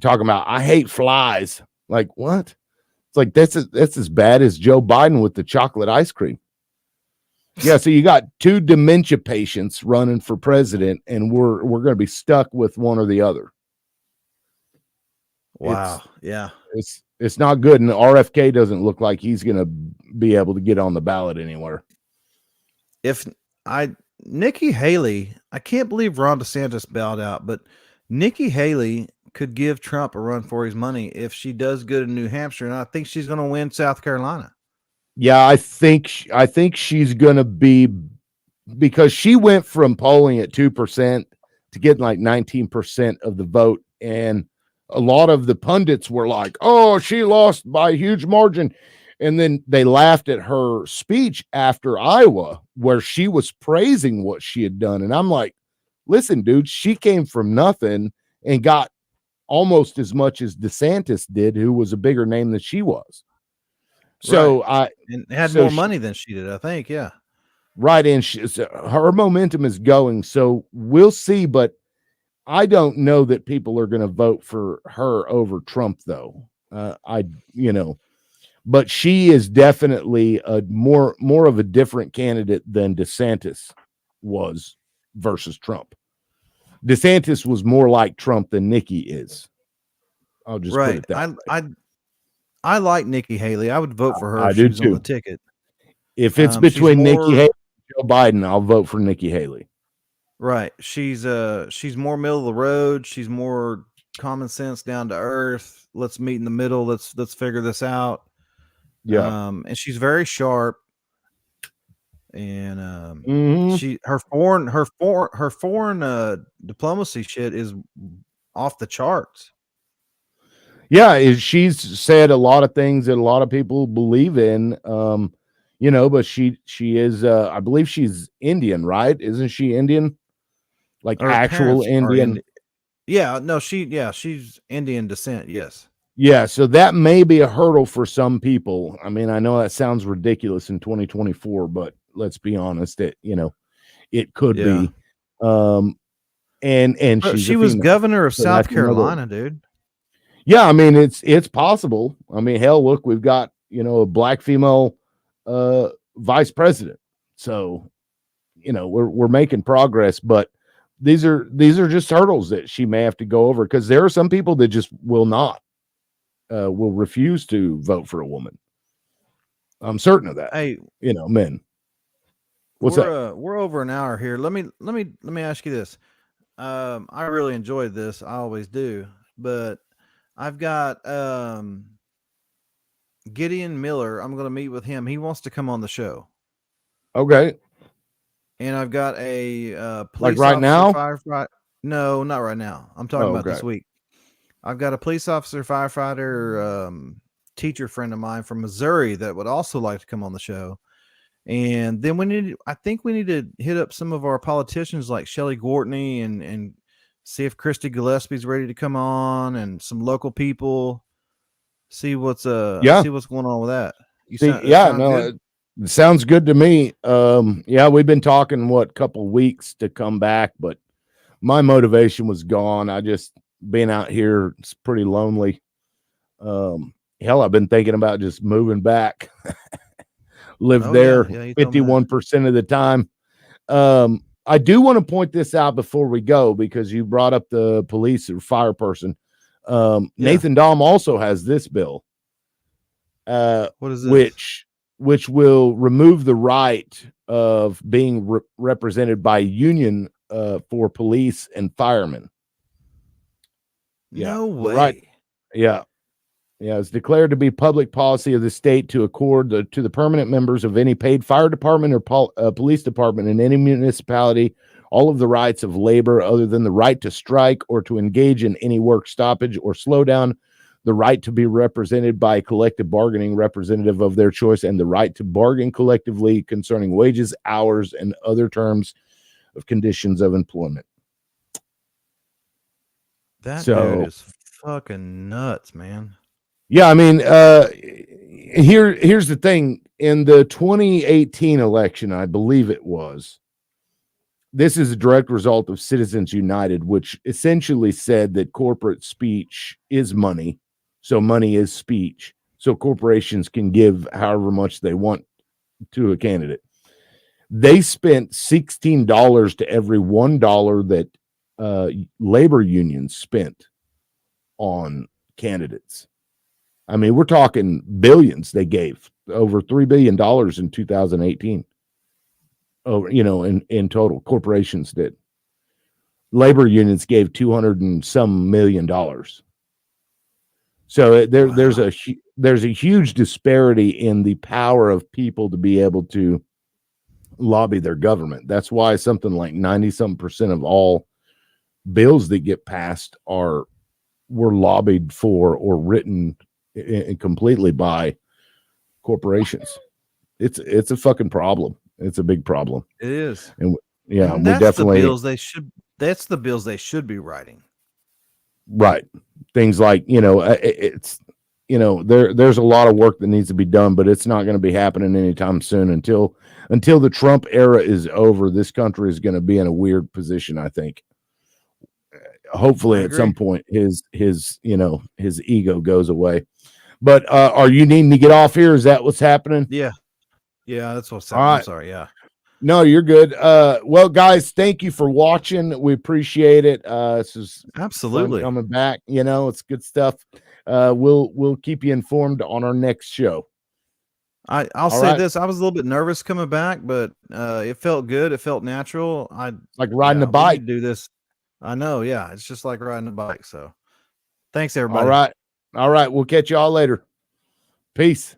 talking about. I hate flies. Like what? It's like that's as bad as Joe Biden with the chocolate ice cream. Yeah, so you got two dementia patients running for president, and we're going to be stuck with one or the other. Wow. Yeah. It's not good, and RFK doesn't look like he's going to be able to get on the ballot anywhere. Nikki Haley, I can't believe Ron DeSantis bowed out, but Nikki Haley could give Trump a run for his money if she does good in New Hampshire, and I think she's going to win South Carolina. Yeah, I think she's going to be, because she went from polling at 2% to getting like 19% of the vote, and a lot of the pundits were like, "Oh, she lost by a huge margin." And then they laughed at her speech after Iowa, where she was praising what she had done. And I'm like, listen, dude, she came from nothing and got almost as much as DeSantis did, who was a bigger name than she was. So and had more money than she did, I think. Yeah. Right. And her momentum is going. So we'll see. But I don't know that people are going to vote for her over Trump, though. But she is definitely a more of a different candidate than DeSantis was versus Trump. DeSantis was more like Trump than Nikki is. I'll just put it that way. I like Nikki Haley. I would vote for her if she was on the ticket. If it's between Nikki Haley and Joe Biden, I'll vote for Nikki Haley. Right. She's more middle of the road. She's more common sense, down to earth. Let's meet in the middle. Let's figure this out. Yeah. And she's very sharp. And her foreign diplomacy shit is off the charts. Yeah, she's said a lot of things that a lot of people believe in. But she is I believe she's Indian, right? Isn't she Indian? Like Her actual Indian? Yeah, no, she's Indian descent, yes. Yeah, so that may be a hurdle for some people. I mean, I know that sounds ridiculous in 2024, but let's be honest, it could be. And she was governor of South Carolina, dude. Yeah, I mean, it's possible. I mean, hell, look, we've got, a black female vice president. So, we're making progress, but these are just hurdles that she may have to go over, because there are some people that just will refuse to vote for a woman. I'm certain of that. Hey, men. What's that? We're over an hour here. Let me ask you this. I really enjoyed this. I always do, but I've got Gideon Miller. I'm going to meet with him. He wants to come on the show. Okay. And I've got a like police right officer, now? firefighter. No, not right now. I'm talking about this week. I've got a police officer, firefighter, teacher friend of mine from Missouri that would also like to come on the show. And then I think we need to hit up some of our politicians like Shelley Gortney and see if Christy Gillespie's ready to come on, and some local people. See what's going on with that. It sounds good to me. We've been talking couple weeks to come back, but my motivation was gone. I just being out here, it's pretty lonely. I've been thinking about just moving back. Live there 51% of the time. I do want to point this out before we go, because you brought up the police or fire person. Nathan Dahm also has this bill. What is this? Which will remove the right of being represented by union for police and firemen. No way. Right. Yeah. Yeah, it's declared to be public policy of the state to accord to the permanent members of any paid fire department or police department in any municipality all of the rights of labor other than the right to strike or to engage in any work stoppage or slowdown, the right to be represented by a collective bargaining representative of their choice, and the right to bargain collectively concerning wages, hours, and other terms of conditions of employment. That dude is fucking nuts, man. Yeah, I mean, here's the thing. in the 2018 election, I believe it was, this is a direct result of Citizens United, which essentially said that corporate speech is money. So money is speech. So corporations can give however much they want to a candidate. They spent $16 to every $1 that labor unions spent on candidates. I mean, we're talking billions. They gave over $3 billion in 2018. Over, in total, corporations did. Labor unions gave 200 and some million dollars. So there's a huge disparity in the power of people to be able to lobby their government. That's why something like 90% of all bills that get passed were lobbied for or written completely by corporations. It's a fucking problem. It's a big problem. It is. And yeah, And we that's definitely the bills they should. That's the bills they should be writing. right. Things like, it's there's a lot of work that needs to be done, but it's not going to be happening anytime soon until the Trump era is over. This country is going to be in a weird position, I think. Hopefully at some point his ego goes away. But are you needing to get off here? Is that what's happening? Yeah, that's what's All happening. right. I'm sorry. Yeah. No, you're good. Well, guys, thank you for watching. We appreciate it. This is Absolutely coming back. It's good stuff. We'll keep you informed on our next show. I'll say this: I was a little bit nervous coming back, but it felt good. It felt natural. Like riding a bike. Do this. I know. Yeah, it's just like riding a bike. So, thanks everybody. All right. We'll catch y'all later. Peace.